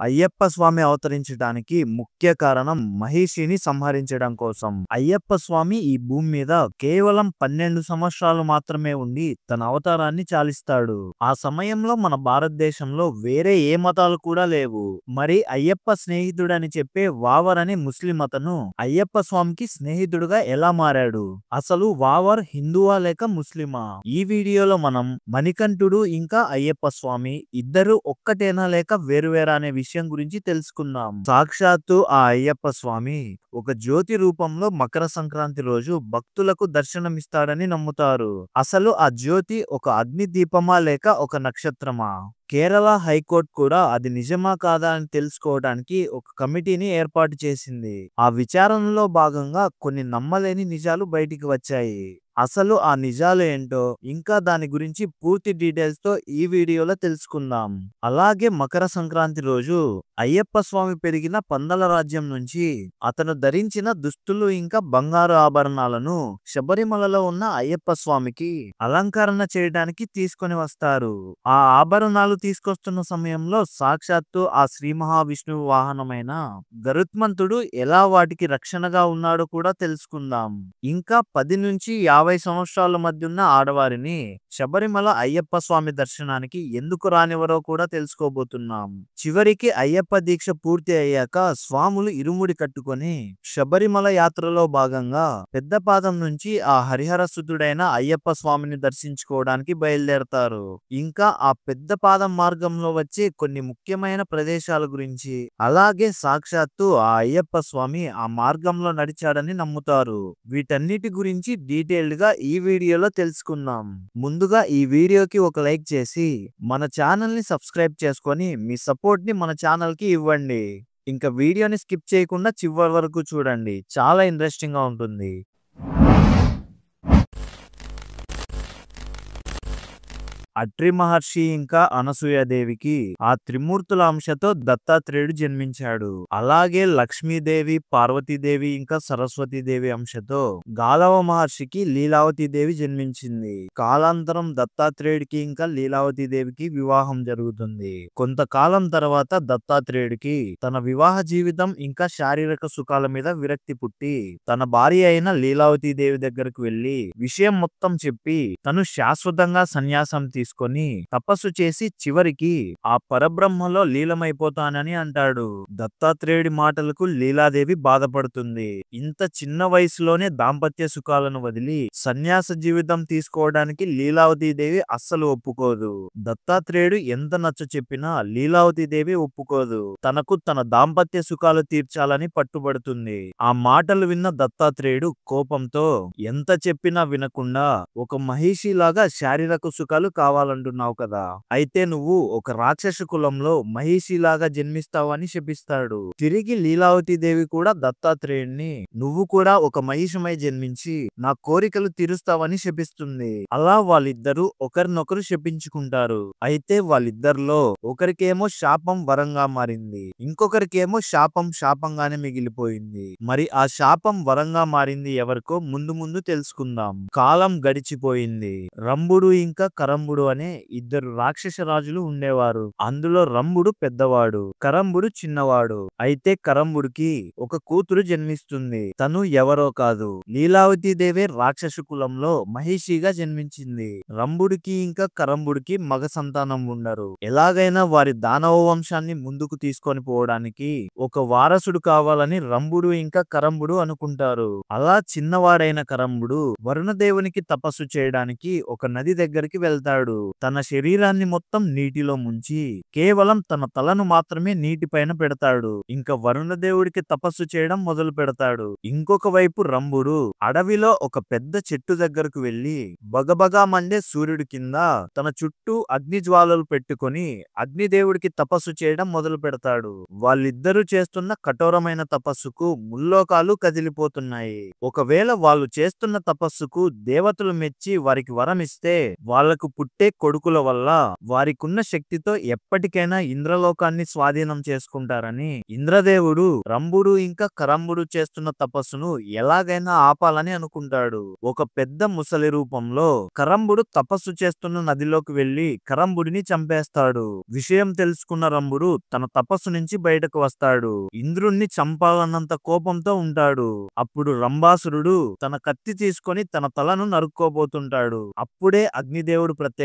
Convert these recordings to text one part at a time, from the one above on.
అయ్యప్ప స్వామి అవతరించడానికి ముఖ్య కారణం మహిషిని సంహరించడం కోసం. అయ్యప్ప స్వామి ఈ భూమి మీద కేవలం 12 సంవత్సరాలు మాత్రమే ఉండి తన అవతారాన్ని చాలిస్తాడు. ఆ సమయంలో మన భారతదేశంలో వేరే ఏ మతాలు కూడా లేవు. మరి అయ్యప్ప స్నేహితుడని చెప్పే వావర్ అనే ముస్లిం అతను అయ్యప్ప స్వామికి స్నేహితుడుగా ఎలా మారాడు? అసలు వావర్ హిందువా లేక ముస్లిమా? ఈ వీడియోలో మనం మణికంఠుడు ఇంకా అయ్యప్ప స్వామి ఇద్దరు ఒక్కటేనా లేక వేరువేరా అనే విషయం గురించి తెలుసుకుందాం. సాక్షాత్తు ఆ అయ్యప్ప స్వామి ఒక జ్యోతి రూపంలో మకర సంక్రాంతి రోజు భక్తులకు దర్శనమిస్తాడని నమ్ముతారు. అసలు ఆ జ్యోతి ఒక అగ్ని దీపమా లేక ఒక నక్షత్రమా? కేరళ హైకోర్టు కూడా అది నిజమా కాదా అని తెలుసుకోవడానికి ఒక కమిటీని ఏర్పాటు చేసింది. ఆ విచారణలో భాగంగా కొన్ని నమ్మలేని నిజాలు బయటికి వచ్చాయి. అసలు ఆ నిజాలు ఏంటో ఇంకా దాని గురించి పూర్తి డీటెయిల్స్ తో ఈ వీడియోలో తెలుసుకుందాం. అలాగే మకర సంక్రాంతి రోజు అయ్యప్ప స్వామి పెరిగిన పందల రాజ్యం నుంచి అతను ధరించిన దుస్తులు ఇంకా బంగారు ఆభరణాలను శబరిమలలో ఉన్న అయ్యప్ప స్వామికి అలంకరణ చేయడానికి తీసుకొని వస్తారు. ఆ ఆభరణాలు తీసుకొస్తున్న సమయంలో సాక్షాత్తు ఆ శ్రీ మహావిష్ణువు వాహనమైన గరుత్మంతుడు ఎలా వాటికి రక్షణగా ఉన్నాడో కూడా తెలుసుకుందాం. ఇంకా 10 నుంచి 50 సంవత్సరాల మధ్య ఉన్న ఆడవారిని శబరిమల అయ్యప్ప స్వామి దర్శనానికి ఎందుకు రానివరో కూడా తెలుసుకోబోతున్నాం. చివరికి అయ్యప్ప దీక్ష పూర్తి అయ్యాక స్వాములు ఇరుముడి కట్టుకొని శబరిమల యాత్రలో భాగంగా పెద్దపాదం నుంచి ఆ హరిహర సుతుడైన అయ్యప్ప స్వామిని దర్శించుకోవడానికి బయలుదేరతారు. ఇంకా ఆ పెద్ద పాదం మార్గంలో వచ్చే కొన్ని ముఖ్యమైన ప్రదేశాల గురించి అలాగే సాక్షాత్తు ఆ అయ్యప్ప స్వామి ఆ మార్గంలో నడిచాడని నమ్ముతారు. వీటన్నిటి గురించి డీటెయిల్డ్ గా ఈ వీడియోలో తెలుసుకుందాం. ముందుగా ఈ వీడియోకి ఒక లైక్ చేసి మన ఛానల్ ని సబ్స్క్రైబ్ చేసుకొని మీ సపోర్ట్ ని మన ఛానల్ కి ఇవ్వండి. ఇంకా వీడియోని స్కిప్ చేయకుండా చివరి వరకు చూడండి, చాలా ఇంట్రెస్టింగ్ గా ఉంటుంది. అట్రి మహర్షి ఇంకా అనసూయదేవికి ఆ త్రిమూర్తుల అంశతో దత్తాత్రేయుడు జన్మించాడు. అలాగే లక్ష్మీదేవి, పార్వతీదేవి ఇంకా సరస్వతీదేవి అంశతో గాలవ మహర్షికి లీలావతీదేవి జన్మించింది. కాలాంతరం దత్తాత్రేయుడికి ఇంకా లీలావతీదేవికి వివాహం జరుగుతుంది. కొంతకాలం తర్వాత దత్తాత్రేయుడికి తన వివాహ జీవితం ఇంకా శారీరక సుఖాల మీద విరక్తి పుట్టి తన భార్య అయిన లీలావతీదేవి దగ్గరకు వెళ్లి విషయం మొత్తం చెప్పి తను శాశ్వతంగా సన్యాసం తీసుకొని తపస్సు చేసి చివరికి ఆ పరబ్రహ్మలో లీలమైపోతానని అంటాడు. దత్తాత్రేయుడి మాటలకు లీలాదేవి బాధపడుతుంది. ఇంత చిన్న వయసులోనే దాంపత్య సుఖాలను వదిలి సన్యాస జీవితం తీసుకోవడానికి లీలావతీదేవి అస్సలు ఒప్పుకోదు. దత్తాత్రేయుడు ఎంత నచ్చ చెప్పినా లీలావతీదేవి ఒప్పుకోదు. తనకు తన దాంపత్య సుఖాలు తీర్చాలని పట్టుబడుతుంది. ఆ మాటలు విన్న దత్తాత్రేయుడు కోపంతో ఎంత చెప్పినా వినకుండా ఒక మహిషిలాగా శారీరక సుఖాలు కావాలంటున్నావు కదా, అయితే నువ్వు ఒక రాక్షస కులంలో మహిషిలాగా జన్మిస్తావని శపిస్తాడు. తిరిగి లీలావతీదేవి కూడా దత్తాత్రేయుడిని నువ్వు కూడా ఒక మహిషమై జన్మించి నా కోరికలు తీరుస్తావని శపిస్తుంది. అలా వాళ్ళిద్దరూ ఒకరినొకరు శపించుకుంటారు. అయితే వాళ్ళిద్దరిలో ఒకరికేమో శాపం వరంగా మారింది, ఇంకొకరికేమో శాపం శాపంగానే మిగిలిపోయింది. మరి ఆ శాపం వరంగా మారింది ఎవరికో ముందు ముందు తెలుసుకుందాం. కాలం గడిచిపోయింది. రంభుడు ఇంకా కరంబుడు అనే ఇద్దరు రాక్షస రాజులు ఉండేవారు. అందులో రంభుడు పెద్దవాడు, కరంబుడు చిన్నవాడు. అయితే కరంబుడికి ఒక కూతురు జన్మిస్తుంది. తను ఎవరో కాదు, లీలావతీదేవే రాక్షస కులంలో మహిషిగా జన్మించింది. రంభుడికి ఇంకా కరంబుడికి మగ సంతానం ఉండరు. ఎలాగైనా వారి దానవ వంశాన్ని ముందుకు తీసుకొని పోవడానికి ఒక వారసుడు కావాలని రంభుడు ఇంకా కరంబుడు అనుకుంటారు. అలా చిన్నవాడైన కరంబుడు వరుణదేవునికి తపస్సు చేయడానికి ఒక నది దగ్గరికి వెళ్తాడు. తన శరీరాన్ని మొత్తం నీటిలో ముంచి కేవలం తన తలను మాత్రమే నీటిపైన పెడతాడు. ఇంకా వరుణదేవుడికి తపస్సు చేయడం మొదలు పెడతాడు. ఇంకొక వైపు రంభుడు అడవిలో ఒక పెద్ద చెట్టు దగ్గరకు వెళ్లి బగబగా మండే సూర్యుడి కింద తన చుట్టూ అగ్ని జ్వాలలు పెట్టుకొని అగ్నిదేవుడికి తపస్సు చేయడం మొదలు పెడతాడు. వాళ్ళిద్దరూ చేస్తున్న కఠోరమైన తపస్సుకు ముల్లోకాలు కదిలిపోతున్నాయి. ఒకవేళ వాళ్ళు చేస్తున్న తపస్సుకు దేవతలు మెచ్చి వారికి వరం ఇస్తే వాళ్లకు పుట్టే పుట్టే కొడుకుల వల్ల వారికున్న శక్తితో ఎప్పటికైనా ఇంద్రలోకాన్ని స్వాధీనం చేసుకుంటారని ఇంద్రదేవుడు రంభుడు ఇంకా కరంబుడు చేస్తున్న తపస్సును ఎలాగైనా ఆపాలని అనుకుంటాడు. ఒక పెద్ద ముసలి రూపంలో కరంబుడు తపస్సు చేస్తున్న నదిలోకి వెళ్లి కరంబుడిని చంపేస్తాడు. విషయం తెలుసుకున్న రంభుడు తన తపస్సు నుంచి బయటకు వస్తాడు. ఇంద్రుణ్ణి చంపాలన్నంత కోపంతో ఉంటాడు. అప్పుడు రంభాసురుడు తన కత్తి తీసుకొని తన తలను నరుక్కోబోతుంటాడు. అప్పుడే అగ్నిదేవుడు ప్రత్యక్షమవుతాడు.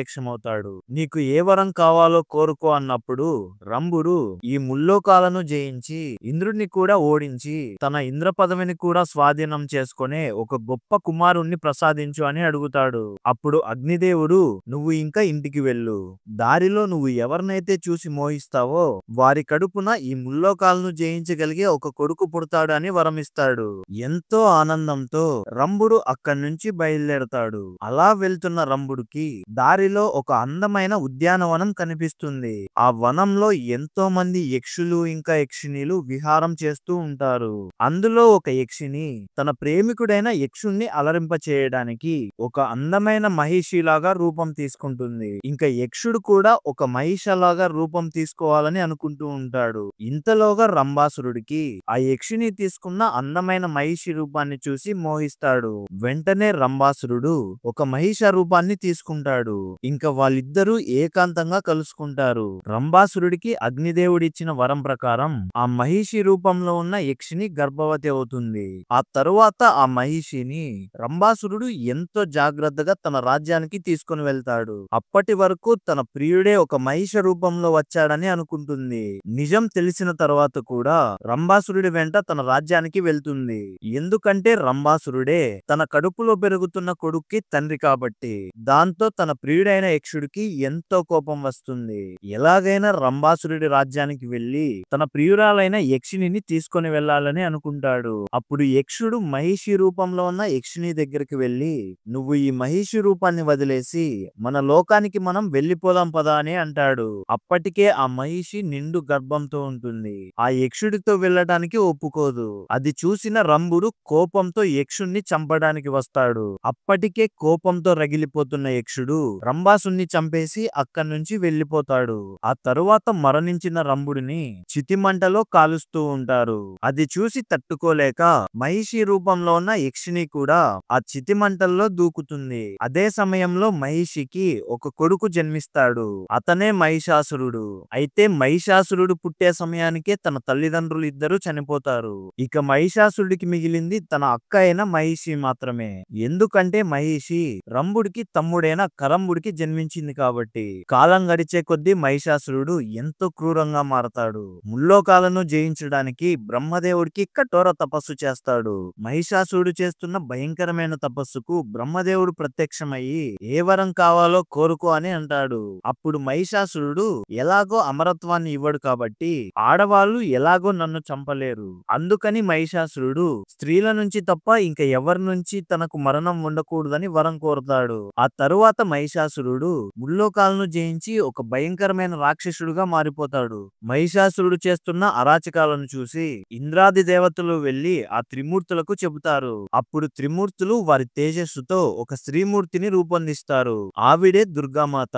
నీకు ఏ వరం కావాలో కోరుకో అన్నప్పుడు రంభుడు ఈ ముల్లోకాలను జయించి ఇంద్రుడిని కూడా ఓడించి తన ఇంద్ర పదవిని కూడా స్వాధీనం చేసుకునే ఒక గొప్ప కుమారుణ్ణి ప్రసాదించు అని అడుగుతాడు. అప్పుడు అగ్నిదేవుడు నువ్వు ఇంకా ఇంటికి వెళ్ళు. దారిలో నువ్వు ఎవరినైతే చూసి మోహిస్తావో వారి కడుపున ఈ ముల్లోకాలను జయించగలిగే ఒక కొడుకు పుడతాడు అని వరమిస్తాడు. ఎంతో ఆనందంతో రంభుడు అక్కడి నుంచి బయలుదేరతాడు. అలా వెళ్తున్న రంభుడికి దారిలో ఒక అందమైన ఉద్యానవనం కనిపిస్తుంది. ఆ వనంలో ఎంతో మంది యక్షులు ఇంకా యక్షిణీలు విహారం చేస్తూ ఉంటారు. అందులో ఒక యక్షిని తన ప్రేమికుడైన యక్షుణ్ణి అలరింప చేయడానికి ఒక అందమైన మహిషిలాగా రూపం తీసుకుంటుంది. ఇంకా యక్షుడు కూడా ఒక మహిషలాగా రూపం తీసుకోవాలని అనుకుంటూ ఉంటాడు. ఇంతలోగా రంభాసురుడికి ఆ యక్షిని తీసుకున్న అందమైన మహిషి రూపాన్ని చూసి మోహిస్తాడు. వెంటనే రంభాసురుడు ఒక మహిష రూపాన్ని తీసుకుంటాడు. ఇంకా వాళ్ళిద్దరూ ఏకాంతంగా కలుసుకుంటారు. రంభాసురుడికి అగ్నిదేవుడిచ్చిన వరం ప్రకారం ఆ మహిషి రూపంలో ఉన్న యక్షిని గర్భవతి అవుతుంది. ఆ తరువాత ఆ మహిషిని రంభాసురుడు ఎంతో జాగ్రత్తగా తన రాజ్యానికి తీసుకుని వెళ్తాడు. అప్పటి వరకు తన ప్రియుడే ఒక మహిష రూపంలో వచ్చాడని అనుకుంటుంది. నిజం తెలిసిన తర్వాత కూడా రంభాసురుడి వెంట తన రాజ్యానికి వెళ్తుంది. ఎందుకంటే రంభాసురుడే తన కడుపులో పెరుగుతున్న కొడుక్కి తండ్రి కాబట్టి. దాంతో తన ప్రియుడైన యక్షుడికి ఎంతో కోపం వస్తుంది. ఎలాగైనా రంభాసురుడి రాజ్యానికి వెళ్లి తన ప్రియురాలైన యక్షిణిని తీసుకొని వెళ్లాలని అనుకుంటాడు. అప్పుడు యక్షుడు మహిషి రూపంలో ఉన్న యక్షిణి దగ్గరికి వెళ్లి నువ్వు ఈ మహిషి రూపాన్ని వదిలేసి మన లోకానికి మనం వెళ్లిపోదాం పదా అని అంటాడు. అప్పటికే ఆ మహిషి నిండు గర్భంతో ఉంటుంది. ఆ యక్షుడితో వెళ్ళడానికి ఒప్పుకోదు. అది చూసిన రంభుడు కోపంతో యక్షుణ్ణి చంపడానికి వస్తాడు. అప్పటికే కోపంతో రగిలిపోతున్న యక్షుడు రంభాసుని చంపేసి అక్కడి నుంచి వెళ్లిపోతాడు. ఆ తరువాత మరణించిన రంభుడిని చితిమంటలో కాలుస్తూ ఉంటారు. అది చూసి తట్టుకోలేక మహిషి రూపంలో ఉన్న యక్షిని కూడా ఆ చితిమంటల్లో దూకుతుంది. అదే సమయంలో మహిషికి ఒక కొడుకు జన్మిస్తాడు. అతనే మహిషాసురుడు. అయితే మహిషాసురుడు పుట్టే సమయానికే తన తల్లిదండ్రులు ఇద్దరు చనిపోతారు. ఇక మహిషాసురుడికి మిగిలింది తన అక్క అయిన మహిషి మాత్రమే. ఎందుకంటే మహిషి రంభుడికి తమ్ముడైన కరంబుడికి జన్మించింది కాబట్టి. కాలం గడిచే కొద్దీ మహిషాసురుడు ఎంతో క్రూరంగా మారతాడు. ముల్లోకాలను జయించడానికి బ్రహ్మదేవుడికి కఠోర తపస్సు చేస్తాడు. మహిషాసురుడు చేస్తున్న భయంకరమైన తపస్సుకు బ్రహ్మదేవుడు ప్రత్యక్షమయ్యి ఏ వరం కావాలో కోరుకో అని అంటాడు. అప్పుడు మహిషాసురుడు ఎలాగో అమరత్వాన్ని ఇవ్వడు కాబట్టి ఆడవాళ్ళు ఎలాగో నన్ను చంపలేరు. అందుకని మహిషాసురుడు స్త్రీల నుంచి తప్ప ఇంకా ఎవరి నుంచి తనకు మరణం ఉండకూడదని వరం కోరుతాడు. ఆ తరువాత మహిషాసురుడు ముల్లోకాలను జయించి ఒక భయంకరమైన రాక్షసుడుగా మారిపోతాడు. మహిషాసురుడు చేస్తున్న అరాచకాలను చూసి ఇంద్రాది దేవతలు వెళ్లి ఆ త్రిమూర్తులకు చెబుతారు. అప్పుడు త్రిమూర్తులు వారి తేజస్సుతో ఒక స్త్రీమూర్తిని రూపొందిస్తారు. ఆవిడే దుర్గామాత.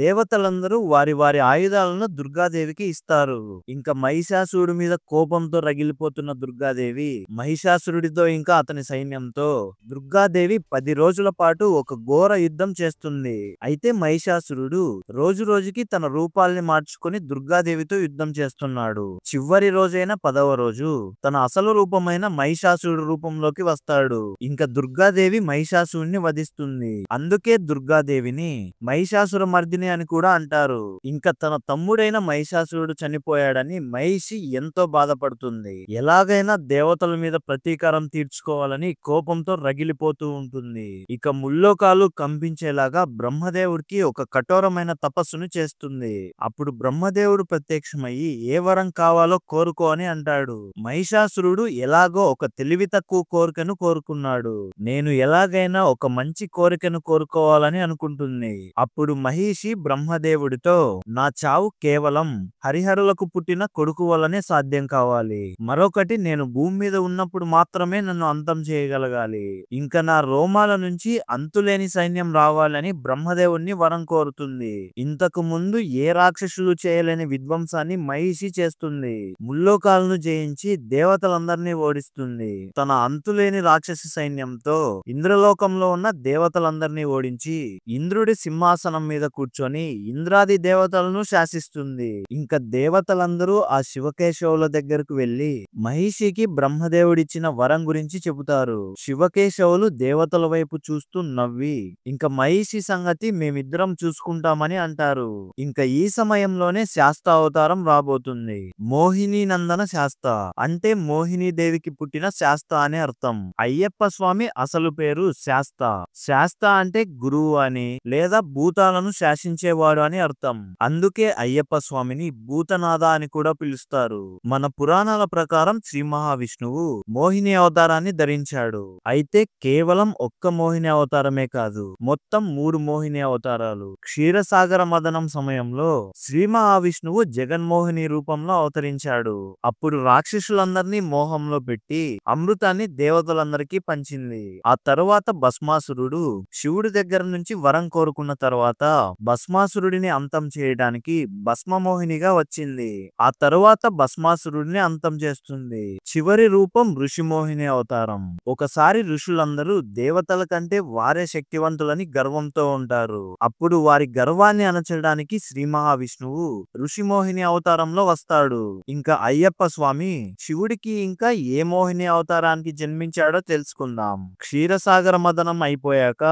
దేవతలందరూ వారి వారి ఆయుధాలను దుర్గాదేవికి ఇస్తారు. ఇంకా మహిషాసురుడి మీద కోపంతో రగిలిపోతున్న దుర్గాదేవి మహిషాసురుడితో ఇంకా అతని సైన్యంతో దుర్గాదేవి 10 రోజుల పాటు ఒక ఘోర యుద్ధం చేస్తుంది. అయితే మహిషాసురుడు రోజు రోజుకి తన రూపాల్ని మార్చుకొని దుర్గాదేవితో యుద్ధం చేస్తున్నాడు. చివరి రోజైన 10వ రోజు తన అసలు రూపమైన మహిషాసురుడు రూపంలోకి వస్తాడు. ఇంకా దుర్గాదేవి మహిషాసురుడిని వధిస్తుంది. అందుకే దుర్గాదేవిని మహిషాసుర మర్దిని అని కూడా అంటారు. ఇంకా తన తమ్ముడైన మహిషాసురుడు చనిపోయాడని మహిషి ఎంతో బాధపడుతుంది. ఎలాగైనా దేవతల మీద ప్రతీకారం తీర్చుకోవాలని కోపంతో రగిలిపోతూ ఉంటుంది. ఇక ముల్లోకాలు కంపించేలాగా బ్రహ్మదేవుడికి ఒక కఠోరమైన తపస్సును చేస్తుంది. అప్పుడు బ్రహ్మదేవుడు ప్రత్యక్షమయ్యి ఏ వరం కావాలో కోరుకో అని అంటాడు. మహిషాసురుడు ఎలాగో ఒక తెలివి తక్కువ కోరికను కోరుకున్నాడు. నేను ఎలాగైనా ఒక మంచి కోరికను కోరుకోవాలని అనుకుంటుంది. అప్పుడు మహిషి బ్రహ్మదేవుడితో నా చావు కేవలం హరిహరులకు పుట్టిన కొడుకు వల్లనే సాధ్యం కావాలి. మరొకటి నేను భూమి మీద ఉన్నప్పుడు మాత్రమే నన్ను అంతం చేయగలగాలి. ఇంకా నా రోమాల నుంచి అంతులేని సైన్యం రావాలని బ్రహ్మదేవుడు బ్రహ్మదేవుణ్ణి వరం కోరుతుంది. ఇంతకు ముందు ఏ రాక్షసులు చేయలేని విధ్వంసాన్ని మహిషి చేస్తుంది. ముల్లోకాలను జయించి దేవతలందరినీ ఓడిస్తుంది. తన అంతులేని రాక్షస సైన్యంతో ఇంద్రలోకంలో ఉన్న దేవతలందరినీ ఓడించి ఇంద్రుడి సింహాసనం మీద కూర్చొని ఇంద్రాది దేవతలను శాసిస్తుంది. ఇంకా దేవతలందరూ ఆ శివకేశవుల దగ్గరకు వెళ్లి మహిషికి బ్రహ్మదేవుడిచ్చిన వరం గురించి చెబుతారు. శివకేశవులు దేవతల వైపు చూస్తూ నవ్వి ఇంకా మహిషి సంగతి మేమిద్దరం చూసుకుంటామని అంటారు. ఇంకా ఈ సమయంలోనే శాస్త అవతారం రాబోతుంది. మోహిని నందన శాస్త అంటే మోహిని దేవికి పుట్టిన శాస్త అనే అర్థం. అయ్యప్ప స్వామి అసలు పేరు శాస్త. శాస్త అంటే గురువు అని లేదా భూతాలను శాసించేవాడు అని అర్థం. అందుకే అయ్యప్ప స్వామిని భూతనాథ అని కూడా పిలుస్తారు. మన పురాణాల ప్రకారం శ్రీ మహావిష్ణువు మోహిని అవతారాన్ని ధరించాడు. అయితే కేవలం ఒక్క మోహిని అవతారమే కాదు, మొత్తం 3 మోహిని అవతారాలు. క్షీరసాగర మదనం సమయంలో శ్రీ మహావిష్ణువు జగన్మోహిని రూపంలో అవతరించాడు. అప్పుడు రాక్షసులందరినీ మోహంలో పెట్టి అమృతాన్ని దేవతలందరికీ పంచింది. ఆ తరువాత భస్మాసురుడు శివుడి దగ్గర నుంచి వరం కోరుకున్న తర్వాత భస్మాసురుడిని అంతం చేయడానికి భస్మమోహినిగా వచ్చింది. ఆ తరువాత భస్మాసురుడిని అంతం చేస్తుంది. చివరి రూపం ఋషిమోహిని అవతారం. ఒకసారి ఋషులందరూ దేవతల కంటే వారే శక్తివంతులని గర్వంతో ఉంటారు. అప్పుడు వారి గర్వాన్ని అణచడానికి శ్రీ మహావిష్ణువు ఋషిమోహిని అవతారంలో వస్తాడు. ఇంకా అయ్యప్ప స్వామి శివుడికి ఇంకా ఏ మోహిని అవతారానికి జన్మించాడో తెలుసుకుందాం. క్షీరసాగర మదనం అయిపోయాక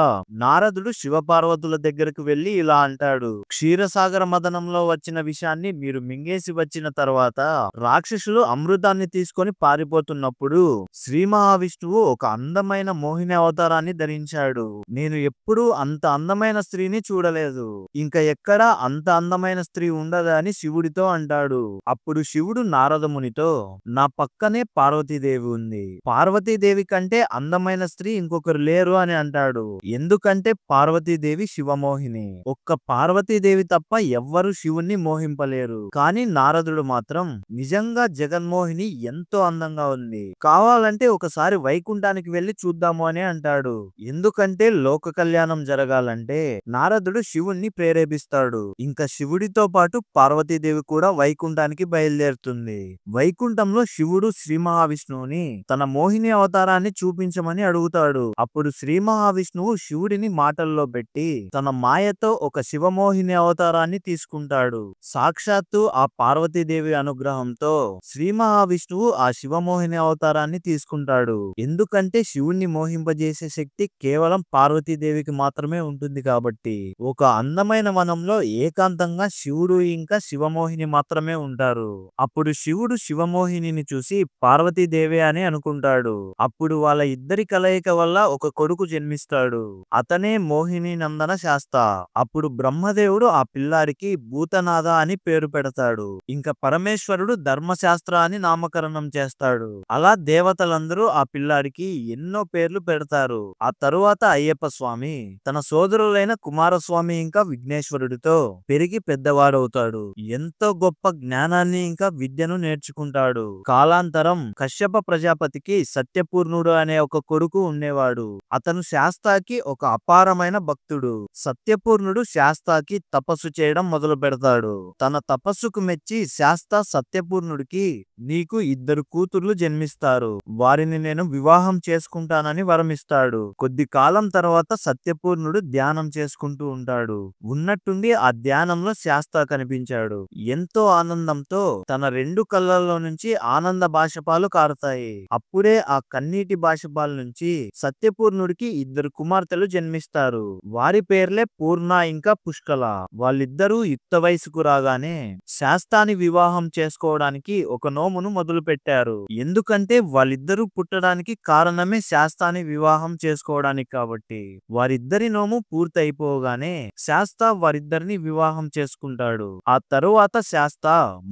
నారదుడు శివపార్వతుల దగ్గరకు వెళ్లి ఇలా అంటాడు. క్షీరసాగర మదనంలో వచ్చిన విషయాన్ని మీరు మింగేసి వచ్చిన తర్వాత రాక్షసులు అమృతాన్ని తీసుకొని పారిపోతున్నప్పుడు శ్రీ మహావిష్ణువు ఒక అందమైన మోహిని అవతారాన్ని ధరించాడు. నేను ఎప్పుడూ అంత అందమైన స్త్రీని చూడలేదు. ఇంకా ఎక్కడా అంత అందమైన స్త్రీ ఉండదా అని శివుడితో అంటాడు. అప్పుడు శివుడు నారదమునితో నా పక్కనే పార్వతీదేవి ఉంది. పార్వతీదేవి కంటే అందమైన స్త్రీ ఇంకొకరు లేరు అని అంటాడు. ఎందుకంటే పార్వతీదేవి శివమోహిని. ఒక్క పార్వతీదేవి తప్ప ఎవ్వరు శివుణ్ణి మోహింపలేరు. కానీ నారదుడు మాత్రం నిజంగా జగన్మోహిని ఎంతో అందంగా ఉంది. కావాలంటే ఒకసారి వైకుంఠానికి వెళ్లి చూద్దాము అని అంటాడు. ఎందుకంటే లోక కళ్యాణం జరగాలంటే నారదుడు శివుణ్ణి ప్రేరేపిస్తాడు. ఇంకా శివుడితో పాటు పార్వతీదేవి కూడా వైకుంఠానికి బయలుదేరుతుంది. వైకుంఠంలో శివుడు శ్రీ మహావిష్ణువుని తన మోహిని అవతారాన్ని చూపించమని అడుగుతాడు. అప్పుడు శ్రీ మహావిష్ణువు శివుడిని మాటల్లో పెట్టి తన మాయతో ఒక శివమోహిని అవతారాన్ని తీసుకుంటాడు. సాక్షాత్తు ఆ పార్వతీదేవి అనుగ్రహంతో శ్రీ మహావిష్ణువు ఆ శివమోహిని అవతారాన్ని తీసుకుంటాడు. ఎందుకంటే శివుణ్ణి మోహింపజేసే శక్తి కేవలం పార్వతీదేవికి మాత్రమే ఉంటుంది కాబట్టి. ఒక అందమైన వనంలో ఏకాంతంగా శివుడు ఇంకా శివమోహిని మాత్రమే ఉంటారు. అప్పుడు శివుడు శివమోహినిని చూసి పార్వతీదేవి అని అనుకుంటాడు. అప్పుడు వాళ్ళ ఇద్దరి కలయిక వల్ల ఒక కొడుకు జన్మిస్తాడు. అతనే మోహిని నందన శాస్త. అప్పుడు బ్రహ్మదేవుడు ఆ పిల్లాడికి భూతనాథ అని పేరు పెడతాడు. ఇంకా పరమేశ్వరుడు ధర్మశాస్త్ర అని నామకరణం చేస్తాడు. అలా దేవతలందరూ ఆ పిల్లాడికి ఎన్నో పేర్లు పెడతారు. ఆ తరువాత అయ్యప్ప స్వామి తన సోదరులైన కుమారస్వామి ఇంకా విఘ్నేశ్వరుడితో పెరిగి పెద్దవాడవుతాడు. ఎంతో గొప్ప జ్ఞానాన్ని ఇంకా విద్యను నేర్చుకుంటాడు. కాలాంతరం కశ్యప ప్రజాపతికి సత్యపూర్ణుడు అనే ఒక కొడుకు ఉండేవాడు. అతను శాస్తాకి ఒక అపారమైన భక్తుడు. సత్యపూర్ణుడు శాస్తాకి తపస్సు చేయడం మొదలు పెడతాడు. తన తపస్సుకు మెచ్చి శాస్త సత్యపూర్ణుడికి నీకు 2 కూతుర్లు జన్మిస్తారు. వారిని నేను వివాహం చేసుకుంటానని వరమిస్తాడు. కొద్ది కాలం తర్వాత సత్యపూర్ణుడు ధ్యానం చేసుకుంటూ ఉంటాడు. ఉన్నట్టుండి ఆ ధ్యానంలో శాస్త కనిపించాడు. ఎంతో ఆనందంతో తన 2 కళ్ళల్లో నుంచి ఆనంద బాష్పాలు కారుతాయి. అప్పుడే ఆ కన్నీటి బాష్పాల నుంచి సత్యపూర్ణుడికి 2 కుమార్తెలు జన్మిస్తారు. వారి పేర్లే పూర్ణ ఇంకా పుష్కల. వాళ్ళిద్దరూ యుక్త వయసుకు రాగానే శాస్తాని వివాహం చేసుకోవడానికి ఒక నోమును మొదలు పెట్టారు. ఎందుకంటే వాళ్ళిద్దరూ పుట్టడానికి కారణమే శాస్తాని వివాహం చేసుకోవడానికి కాబట్టి. వారిద్దరి నోము పూర్తయిపోగానే శాస్త వారిద్దరిని వివాహం చేసుకుంటాడు. ఆ తరువాత శాస్త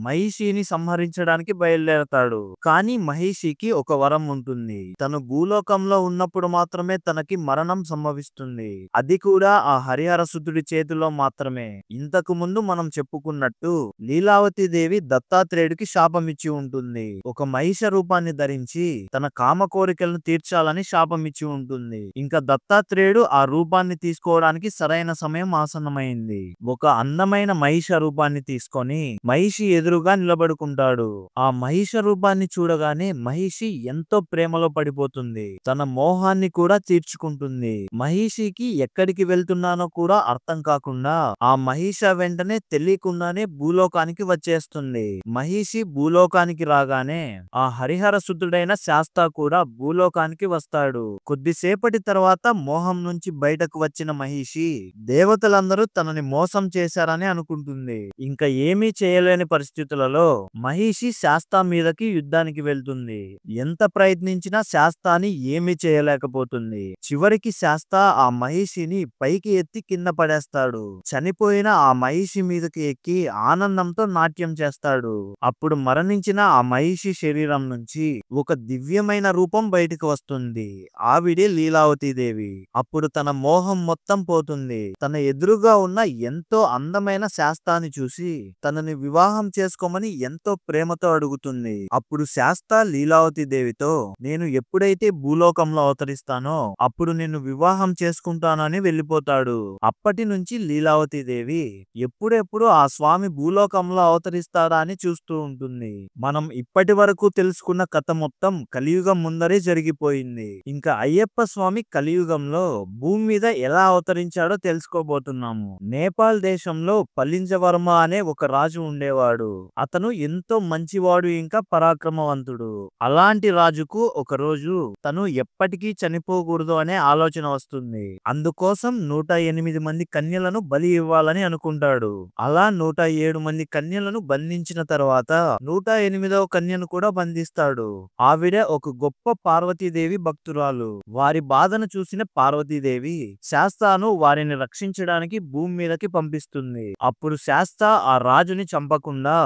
మహిషిని సంహరించడానికి బయలుదేరతాడు. కానీ మహిషికి ఒక వరం ఉంటుంది. తను భూలోకంలో ఉన్నప్పుడు మాత్రమే తనకి మరణం సంభవిస్తుంది. అది కూడా ఆ హరిహరసుతుడి చేతిలో మాత్రమే. ఇంతకు ముందు మనం చెప్పుకున్నట్టు లీలావతి దేవి దత్తాత్రేయుడికి శాపమిచ్చి ఉంటుంది. ఒక మహిష రూపాన్ని ధరించి తన కామ కోరికలను తీర్చాలని శాపమిచ్చి ఉంటుంది. ఇంకా దత్తాత్రేయుడు ఆ రూపాన్ని తీసుకోవడానికి చేయడానికి సరైన సమయం ఆసన్నమైంది. ఒక అందమైన మహిష రూపాన్ని తీసుకొని మహిషి ఎదురుగా నిలబడుకుంటాడు. ఆ మహిష రూపాన్ని చూడగానే మహిషి ఎంతో ప్రేమలో పడిపోతుంది. తన మోహాన్ని కూడా తీర్చుకుంటుంది. మహిషికి ఎక్కడికి వెళ్తున్నానో కూడా అర్థం కాకుండా ఆ మహిష వెంటనే తెలియకుండానే భూలోకానికి వచ్చేస్తుంది. మహిషి భూలోకానికి రాగానే ఆ హరిహర సుతుడైన శాస్తా కూడా భూలోకానికి వస్తాడు. కొద్దిసేపటి తర్వాత మోహం నుంచి బయటకు వచ్చిన మహిషి దేవతలందరూ తనని మోసం చేశారని అనుకుంటుంది. ఇంకా ఏమీ చేయలేని పరిస్థితులలో మహిషి శాస్తా మీదకి యుద్ధానికి వెళ్తుంది. ఎంత ప్రయత్నించినా శాస్తాని ఏమీ చేయలేకపోతుంది. చివరికి శాస్తా ఆ మహిషిని పైకి ఎత్తి కింద పడేస్తాడు. చనిపోయిన ఆ మహిషి మీదకి ఎక్కి ఆనందంతో నాట్యం చేస్తాడు. అప్పుడు మరణించిన ఆ మహిషి శరీరం నుంచి ఒక దివ్యమైన రూపం బయటకు వస్తుంది. ఆవిడే లీలావతీదేవి. అప్పుడు తన మోహం మొత్తం పోతుంది. తన ఎదురుగా ఉన్న ఎంతో అందమైన శాస్తాని చూసి తనని వివాహం చేసుకోమని ఎంతో ప్రేమతో అడుగుతుంది. అప్పుడు శాస్తా లీలావతీదేవితో నేను ఎప్పుడైతే భూలోకంలో అవతరిస్తానో అప్పుడు నిన్ను వివాహం చేసుకుంటానని వెళ్ళిపోతాడు. అప్పటి నుంచి లీలావతీదేవి ఎప్పుడెప్పుడు ఆ స్వామి భూలోకంలో అవతరిస్తాడా అని చూస్తూ ఉంటుంది. మనం ఇప్పటి వరకు తెలుసుకున్న కథ మొత్తం కలియుగం ముందరే జరిగిపోయింది. ఇంకా అయ్యప్ప స్వామి కలియుగంలో భూమి మీద ఎలా అవతరించాడో తెలుసుకోబోతున్నాము. నేపాల్ దేశంలో పలింజవర్మ అనే ఒక రాజు ఉండేవాడు. అతను ఎంతో మంచివాడు ఇంకా పరాక్రమవంతుడు. అలాంటి రాజుకు ఒక రోజు తను ఎప్పటికీ చనిపోకూడదు అనే ఆలోచన వస్తుంది. అందుకోసం 108 మంది కన్యలను బలి ఇవ్వాలని అనుకుంటాడు. అలా 107 మంది కన్యలను బంధించిన తర్వాత 108వ కన్యను కూడా బంధిస్తాడు. ఆవిడ ఒక గొప్ప పార్వతీదేవి భక్తురాలు. వారి బాధను చూసిన పార్వతీదేవి శాస్తాను వారిని రక్షించడానికి భూమి మీదకి పంపిస్తుంది. అప్పుడు శాస్తా ఆ రాజుని చంపకుండా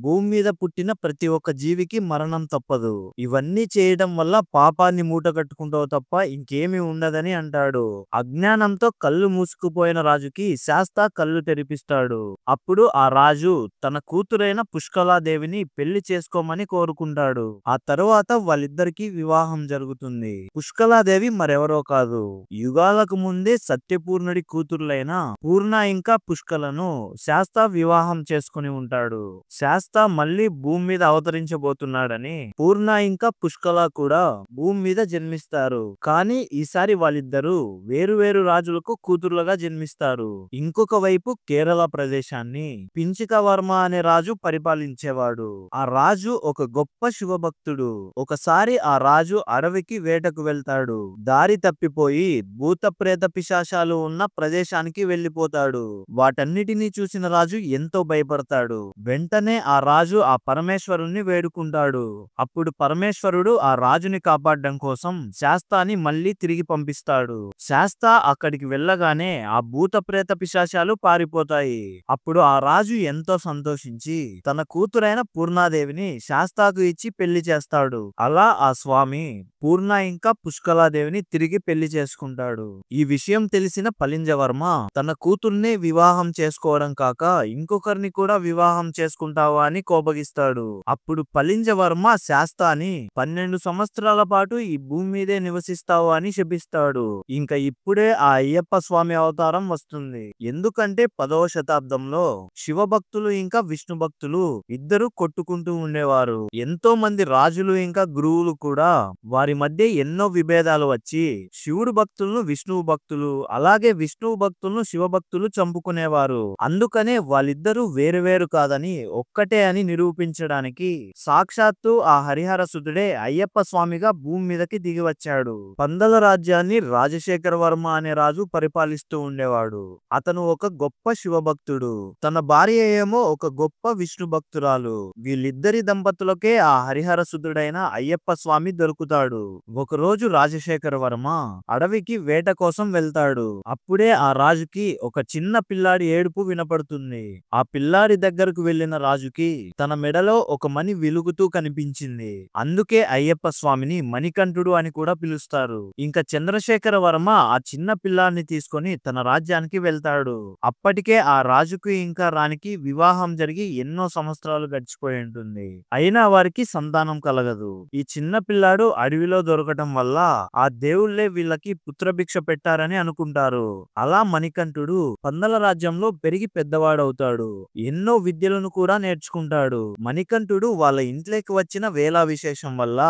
భూమి మీద పుట్టిన ప్రతి ఒక్క జీవికి మరణం తప్పదు. ఇవన్నీ చేయడం వల్ల పాపాన్ని మూట కట్టుకుంటావు తప్ప ఇంకేమీ ఉండదని అంటాడు. అజ్ఞానంతో కళ్ళు మూసుకుపోయిన రాజుకి శాస్తా కళ్ళు తెరిపిస్తాడు. అప్పుడు ఆ రాజు తన కూతురైన పుష్కలాదేవిని పెళ్లి చేసుకోమని కోరుకుంటాడు. ఆ తరువాత వాళ్ళిద్దరికీ వివాహం జరుగుతుంది. పుష్కలాదేవి మరెవరో కాదు, యుగాలకు ముందే సత్యపూర్ణుడి కూతురులైన పూర్ణ ఇంకా పుష్కలను శాస్తా వివాహం చేసుకుని ఉంటాడు. శాస్తా మళ్ళీ భూమి మీద అవతరించబోతున్నాడని పూర్ణ ఇంకా పుష్కల కూడా భూమి మీద జన్మిస్తారు. కానీ ఈసారి వాళ్ళిద్దరూ వేరు రాజులకు కూతురులుగా జన్మిస్తారు. ఇంకొక వైపు కేరళ ప్రదేశాన్ని పించికవర్మ అనే రాజు పరిపాలించేవాడు. ఆ రాజు ఒక గొప్ప శివభక్తుడు. ఒకసారి ఆ రాజు అడవికి వేటకు వెళ్తాడు. దారి తప్పిపోయి భూత ప్రేత పిశాచాలు ఉన్న ప్రదేశానికి వెళ్లిపోతాడు. వాటన్నిటినీ చూసిన రాజు ఎంతో భయపడతాడు. వెంటనే ఆ రాజు ఆ పరమేశ్వరుణ్ణి వేడుకుంటాడు. అప్పుడు పరమేశ్వరుడు ఆ రాజుని కాపాడడం కోసం శాస్తాని మళ్ళీ తిరిగి పంపిస్తాడు. శాస్తా అక్కడికి వెళ్ళగానే ఆ భూత ప్రేత పిశాచాలు పారిపోతాయి. అప్పుడు ఆ రాజు ఎంతో సంతోషించి తన కూతురైన పూర్ణాదేవిని శాస్తాకు ఇచ్చి పెళ్లి చేస్తాడు. అలా ఆ స్వామి పూర్ణ ఇంకా పుష్కలాదేవిని తిరిగి పెళ్లి చేసుకుంటాడు. ఈ విషయం తెలిసిన పలింజవర్మ తన కూతుర్నే వివాహం చేసుకోవడం కాక ఇంకొకరిని కూడా వివాహం చేసుకుంటావా అని కోపగిస్తాడు. అప్పుడు పలింజవర్మ శాస్తాని 12 సంవత్సరాల పాటు ఈ భూమి మీదే నివసిస్తావు అని శపిస్తాడు. ఇంకా ఇప్పుడే ఆ అయ్యప్ప స్వామి అవతారం వస్తుంది. ఎందుకంటే 10వ శతాబ్దంలో శివభక్తులు ఇంకా విష్ణు భక్తులు ఇద్దరు కొట్టుకుంటూ ఉండేవారు. ఎంతో మంది రాజులు ఇంకా గురువులు కూడా వారి మధ్య ఎన్నో విభేదాలు వచ్చి శివుడు భక్తులను విష్ణువు భక్తులు అలాగే విష్ణువు భక్తులను శివభక్తులు చంపుకునేవారు. అందుకనే వాళ్ళిద్దరూ వేరు కాదని ఒక్కటే అని నిరూపించడానికి సాక్షాత్తు ఆ హరిహర సుతుడే అయ్యప్ప స్వామిగా భూమి మీదకి దిగి వచ్చాడు. పందల రాజ్యాన్ని రాజశేఖర వర్మ అనే రాజు పరిపాలిస్తూ ఉండేవాడు. అతను ఒక గొప్ప శివభక్తుడు. తన భార్య ఏమో ఒక గొప్ప విష్ణు భక్తురాలు. వీళ్ళిద్దరి దంపతులకే ఆ హరిహర సుతుడైన అయ్యప్ప స్వామి దొరుకుతాడు. ఒకరోజు రాజశేఖర వర్మ అడవికి వేట కోసం వెళ్తాడు. అప్పుడే ఆ రాజుకి ఒక చిన్న పిల్లాడి ఏడుపు వినపడుతుంది. ఆ పిల్లాడి దగ్గరకు వెళ్లిన రాజుకి తన మెడలో ఒక మణి వెలుగుతూ కనిపించింది. అందుకే అయ్యప్ప స్వామిని మణికంఠుడు అని కూడా పిలుస్తారు. ఇంకా చంద్రశేఖర వర్మ ఆ చిన్న పిల్లాడిని తీసుకొని తన రాజ్యానికి వెళ్తాడు. అప్పటికే ఆ రాజుకు ఇంకా రాణికి వివాహం జరిగి ఎన్నో సంవత్సరాలు గడిచిపోయి ఉంటుంది. అయినా వారికి సంతానం కలగదు. ఈ చిన్న పిల్లాడు అడవిలో దొరకటం వల్ల ఆ దేవుళ్లే వీళ్ళకి పుత్రభిక్ష పెట్టారని అనుకుంటారు. అలా మణికంఠుడు పందల రాజ్యంలో పెరిగి పెద్దవాడవుతాడు. ఎన్నో విద్యలను కూడా నేర్చుకుంటాడు. మణికంఠుడు వాళ్ళ ఇంట్లోకి వచ్చిన వేళా విశేషం వల్ల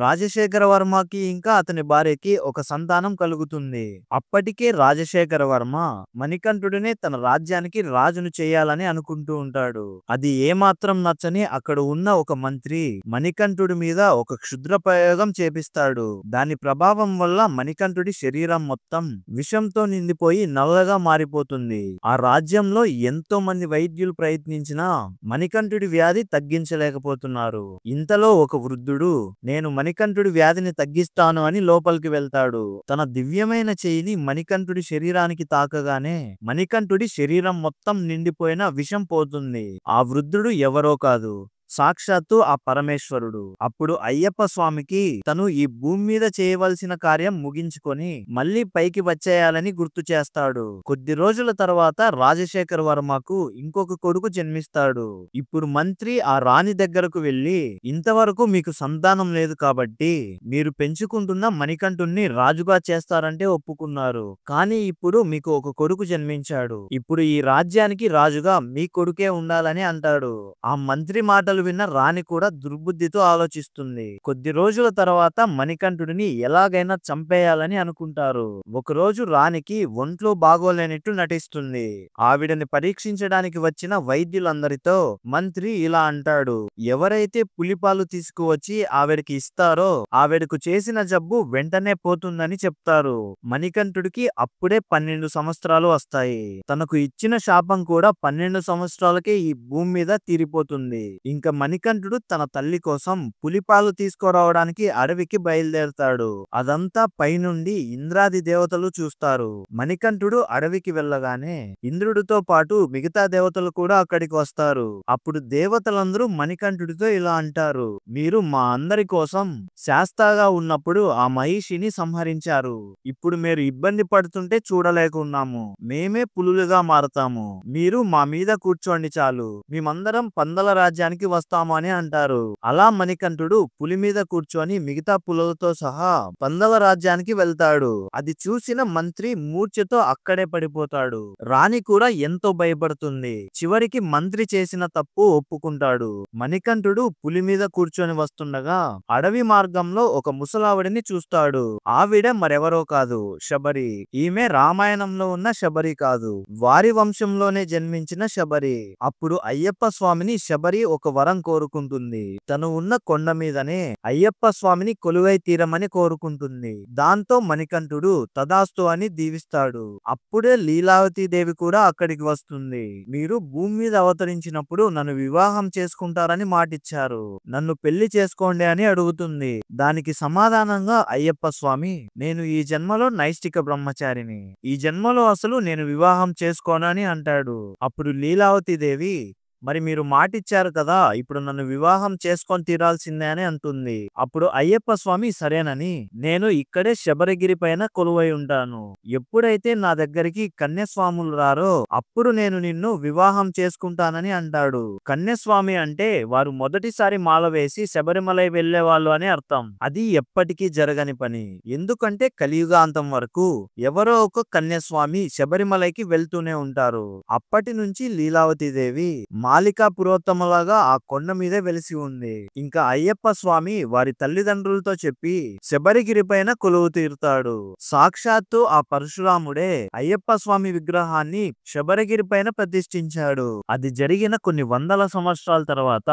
రాజశేఖర వర్మకి ఇంకా అతని భార్యకి ఒక సంతానం కలుగుతుంది. అప్పటికే రాజశేఖర వర్మ మణికంఠుడినే తన రాజ్యానికి రాజును చేయాలని అనుకుంటూ ఉంటాడు. అది ఏమాత్రం నచ్చని అక్కడ ఉన్న ఒక మంత్రి మణికంఠుడి మీద ఒక క్షుద్ర ప్రయోగం చేపిస్తాడు. దాని ప్రభావం వల్ల మణికంఠుడి శరీరం మొత్తం విషంతో నిండిపోయి నల్లగా మారిపోతుంది. ఆ రాజ్యంలో ఎంతో మంది వైద్యులు ప్రయత్నించినా మణికంఠుడి వ్యాధి తగ్గించలేకపోతున్నారు. ఇంతలో ఒక వృద్ధుడు నేను మణికంఠుడి వ్యాధిని తగ్గిస్తాను అని లోపలికి వెళ్తాడు. తన దివ్యమైన చెయ్యిని మణికంఠుడి శరీరానికి తాకగానే మణికంఠుడి శరీరం మొత్తం నిండిపోయిన విషం పోతుంది. ఆ వృద్ధుడు ఎవరో కాదు, సాక్షాత్తు ఆ పరమేశ్వరుడు. అప్పుడు అయ్యప్ప స్వామికి తను ఈ భూమి మీద చేయవలసిన కార్యం ముగించుకొని మళ్ళీ పైకి వచ్చేయాలని గుర్తు చేస్తాడు. కొద్ది రోజుల తర్వాత రాజశేఖర వర్మకు ఇంకొక కొడుకు జన్మిస్తాడు. ఇప్పుడు మంత్రి ఆ రాణి దగ్గరకు వెళ్లి ఇంతవరకు మీకు సంతానం లేదు కాబట్టి మీరు పెంచుకుంటున్న మణికంఠుణ్ణి రాజుగా చేస్తారంటే ఒప్పుకున్నారు. కానీ ఇప్పుడు మీకు ఒక కొడుకు జన్మించాడు. ఇప్పుడు ఈ రాజ్యానికి రాజుగా మీ కొడుకే ఉండాలని అంటాడు. ఆ మంత్రి మాటలు విన్న రాణి కూడా దుర్బుద్ధితో ఆలోచిస్తుంది. కొద్ది రోజుల తర్వాత మణికంఠుడిని ఎలాగైనా చంపేయాలని అనుకుంటారు. ఒకరోజు రాణికి ఒంట్లో బాగోలేనట్టు నటిస్తుంది. ఆవిడని పరీక్షించడానికి వచ్చిన వైద్యులందరితో మంత్రి ఇలా అంటాడు, ఎవరైతే పులిపాలు తీసుకువచ్చి ఆవిడకి ఇస్తారో ఆవిడకు చేసిన జబ్బు వెంటనే పోతుందని చెప్తారు. మణికంఠుడికి అప్పుడే 12 సంవత్సరాలు వస్తాయి. తనకు ఇచ్చిన శాపం కూడా 12 సంవత్సరాలకే ఈ భూమి మీద తీరిపోతుంది. ఇంకా మణికంఠుడు తన తల్లి కోసం పులిపాలు తీసుకురావడానికి అడవికి బయలుదేరతాడు. అదంతా పైనుండి ఇంద్రాది దేవతలు చూస్తారు. మణికంఠుడు అడవికి వెళ్ళగానే ఇంద్రుడితో పాటు మిగతా దేవతలు కూడా అక్కడికి వస్తారు. అప్పుడు దేవతలందరూ మణికంఠుడితో ఇలా అంటారు, మీరు మా అందరి కోసం శాస్తాగా ఉన్నప్పుడు ఆ మహిషిని సంహరించారు. ఇప్పుడు మీరు ఇబ్బంది పడుతుంటే చూడలేకున్నాము. మేమే పులులుగా మారతాము. మీరు మా మీద కూర్చోండి చాలు. మేమందరం పందల రాజ్యానికి వస్తాము అని అంటారు. అలా మణికంఠుడు పులి మీద కూర్చొని మిగతా పులులతో సహా పందల రాజ్యానికి వెళ్తాడు. అది చూసిన మంత్రి మూర్ఛతో అక్కడే పడిపోతాడు. రాణి కూడా ఎంతో భయపడుతుంది. చివరికి మంత్రి చేసిన తప్పు ఒప్పుకుంటాడు. మణికంఠుడు పులి మీద కూర్చొని వస్తుండగా అడవి మార్గంలో ఒక ముసలావిడిని చూస్తాడు. ఆవిడ మరెవరో కాదు, శబరి. ఈమె రామాయణంలో ఉన్న శబరి కాదు, వారి వంశంలోనే జన్మించిన శబరి. అప్పుడు అయ్యప్ప స్వామిని శబరి ఒక వరం కోరుకుంటుంది. తను ఉన్న కొండ మీదనే అయ్యప్ప స్వామిని కొలువై తీరమని కోరుకుంటుంది. దాంతో మణికంఠుడు తదాస్తు అని దీవిస్తాడు. అప్పుడే లీలావతి దేవి కూడా అక్కడికి వస్తుంది. మీరు భూమి మీద అవతరించినప్పుడు నన్ను వివాహం చేసుకుంటారని మాటిచ్చారు, నన్ను పెళ్లి చేసుకోండి అని అడుగుతుంది. దానికి సమాధానంగా అయ్యప్ప స్వామి, నేను ఈ జన్మలో నైష్టిక బ్రహ్మచారిని, ఈ జన్మలో అసలు నేను వివాహం చేసుకోనని అంటాడు. అప్పుడు లీలావతి దేవి, మరి మీరు మాటిచ్చారు కదా, ఇప్పుడు నన్ను వివాహం చేసుకొని తీరాల్సిందే అని అంటుంది. అప్పుడు అయ్యప్ప స్వామి సరేనని నేను ఇక్కడే శబరిగిరి పైన కొలువై ఉంటాను. ఎప్పుడైతే నా దగ్గరికి కన్యస్వాములు రారో అప్పుడు నేను నిన్ను వివాహం చేసుకుంటానని అంటాడు. కన్యస్వామి అంటే వారు మొదటిసారి మాల వేసి శబరిమలై వెళ్లే వాళ్ళు అని అర్థం. అది ఎప్పటికీ జరగని పని. ఎందుకంటే కలియుగాంతం వరకు ఎవరో ఒక కన్యస్వామి శబరిమలైకి వెళ్తూనే ఉంటారు. అప్పటి నుంచి లీలావతి దేవి మాలికా పురోత్తమలాగా ఆ కొండ మీదే వెలిసి ఉంది. ఇంకా అయ్యప్ప స్వామి వారి తల్లిదండ్రులతో చెప్పి శబరిగిరి పైన కొలువు తీరుతాడు. సాక్షాత్తు ఆ పరశురాముడే అయ్యప్ప స్వామి విగ్రహాన్ని శబరిగిరి పైన ప్రతిష్ఠించాడు. అది జరిగిన కొన్ని వందల సంవత్సరాల తర్వాత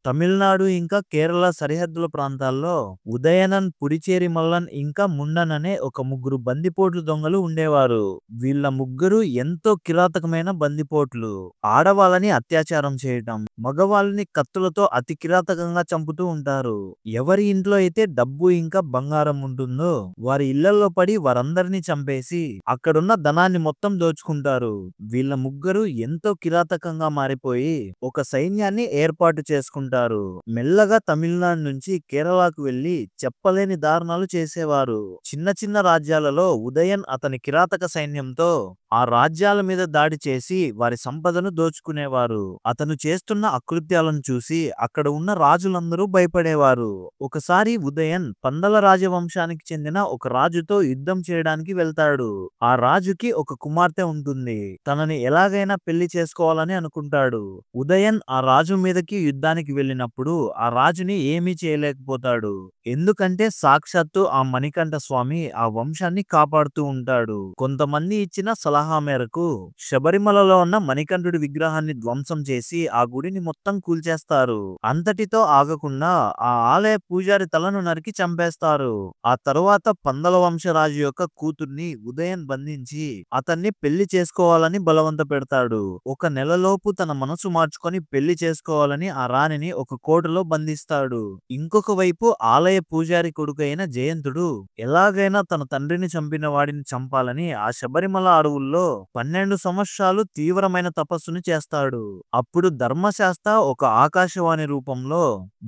తమిళనాడు ఇంకా కేరళ సరిహద్దుల ప్రాంతాల్లో ఉదయనన్, పుడిచేరి మల్లన్ ఇంకా ముండన్ అనే ఒక ముగ్గురు బందిపోట్లు దొంగలు ఉండేవారు. వీళ్ళ ముగ్గురు ఎంతో కిరాతకమైన బందిపోట్లు. ఆడవాళ్ళని అత్యాచారం చేయటం, మగవాళ్ళని కత్తులతో అతి కిరాతకంగా చంపుతూ ఉంటారు. ఎవరి ఇంట్లో అయితే డబ్బు ఇంకా బంగారం ఉంటుందో వారి ఇళ్లలో పడి వారందరినీ చంపేసి అక్కడున్న ధనాన్ని మొత్తం దోచుకుంటారు. వీళ్ళ ముగ్గురు ఎంతో కిరాతకంగా మారిపోయి ఒక సైన్యాన్ని ఏర్పాటు చేసుకుంటారు. మెల్లగా తమిళనాడు నుంచి కేరళకు వెళ్లి చెప్పలేని దారుణాలు చేసేవారు. చిన్న చిన్న రాజ్యాలలో ఉదయన్ అతని కిరాతక సైన్యంతో ఆ రాజ్యాల మీద దాడి చేసి వారి సంపదను దోచుకునేవారు. అతను చేస్తున్న అకృత్యాలను చూసి అక్కడ ఉన్న రాజులందరూ భయపడేవారు. ఒకసారి ఉదయన్ పందల రాజవంశానికి చెందిన ఒక రాజుతో యుద్ధం చేయడానికి వెళ్తాడు. ఆ రాజుకి ఒక కుమార్తె ఉంటుంది. తనని ఎలాగైనా పెళ్లి చేసుకోవాలని అనుకుంటాడు. ఉదయన్ ఆ రాజు మీదకి యుద్ధానికి వెళ్ళినప్పుడు ఆ రాజుని ఏమీ చేయలేకపోతాడు. ఎందుకంటే సాక్షాత్తు ఆ మణికంఠ స్వామి ఆ వంశాన్ని కాపాడుతూ ఉంటాడు. కొంతమంది ఇచ్చిన సలహా మేరకు శబరిమలలో ఉన్న మణికంఠుడి విగ్రహాన్ని ధ్వంసం చేసి ఆ గుడిని మొత్తం కూల్చేస్తారు. అంతటితో ఆగకుండా ఆ ఆలయ పూజారి తలను నరికి చంపేస్తారు. ఆ తరువాత పందల వంశరాజు యొక్క కూతుర్ని ఉదయన్ బంధించి అతన్ని పెళ్లి చేసుకోవాలని బలవంత పెడతాడు. ఒక నెలలోపు తన మనసు మార్చుకొని పెళ్లి చేసుకోవాలని ఆ రాణిని ఒక కోటలో బంధిస్తాడు. ఇంకొక వైపు ఆలయ పూజారి కొడుకైన జయంతుడు ఎలాగైనా తన తండ్రిని చంపిన వాడిని చంపాలని ఆ శబరిమల అడవుల్లో 12 సంవత్సరాలు తీవ్రమైన తపస్సును చేస్తాడు. అప్పుడు ధర్మశాస్త్ర ఒక ఆకాశవాణి రూపంలో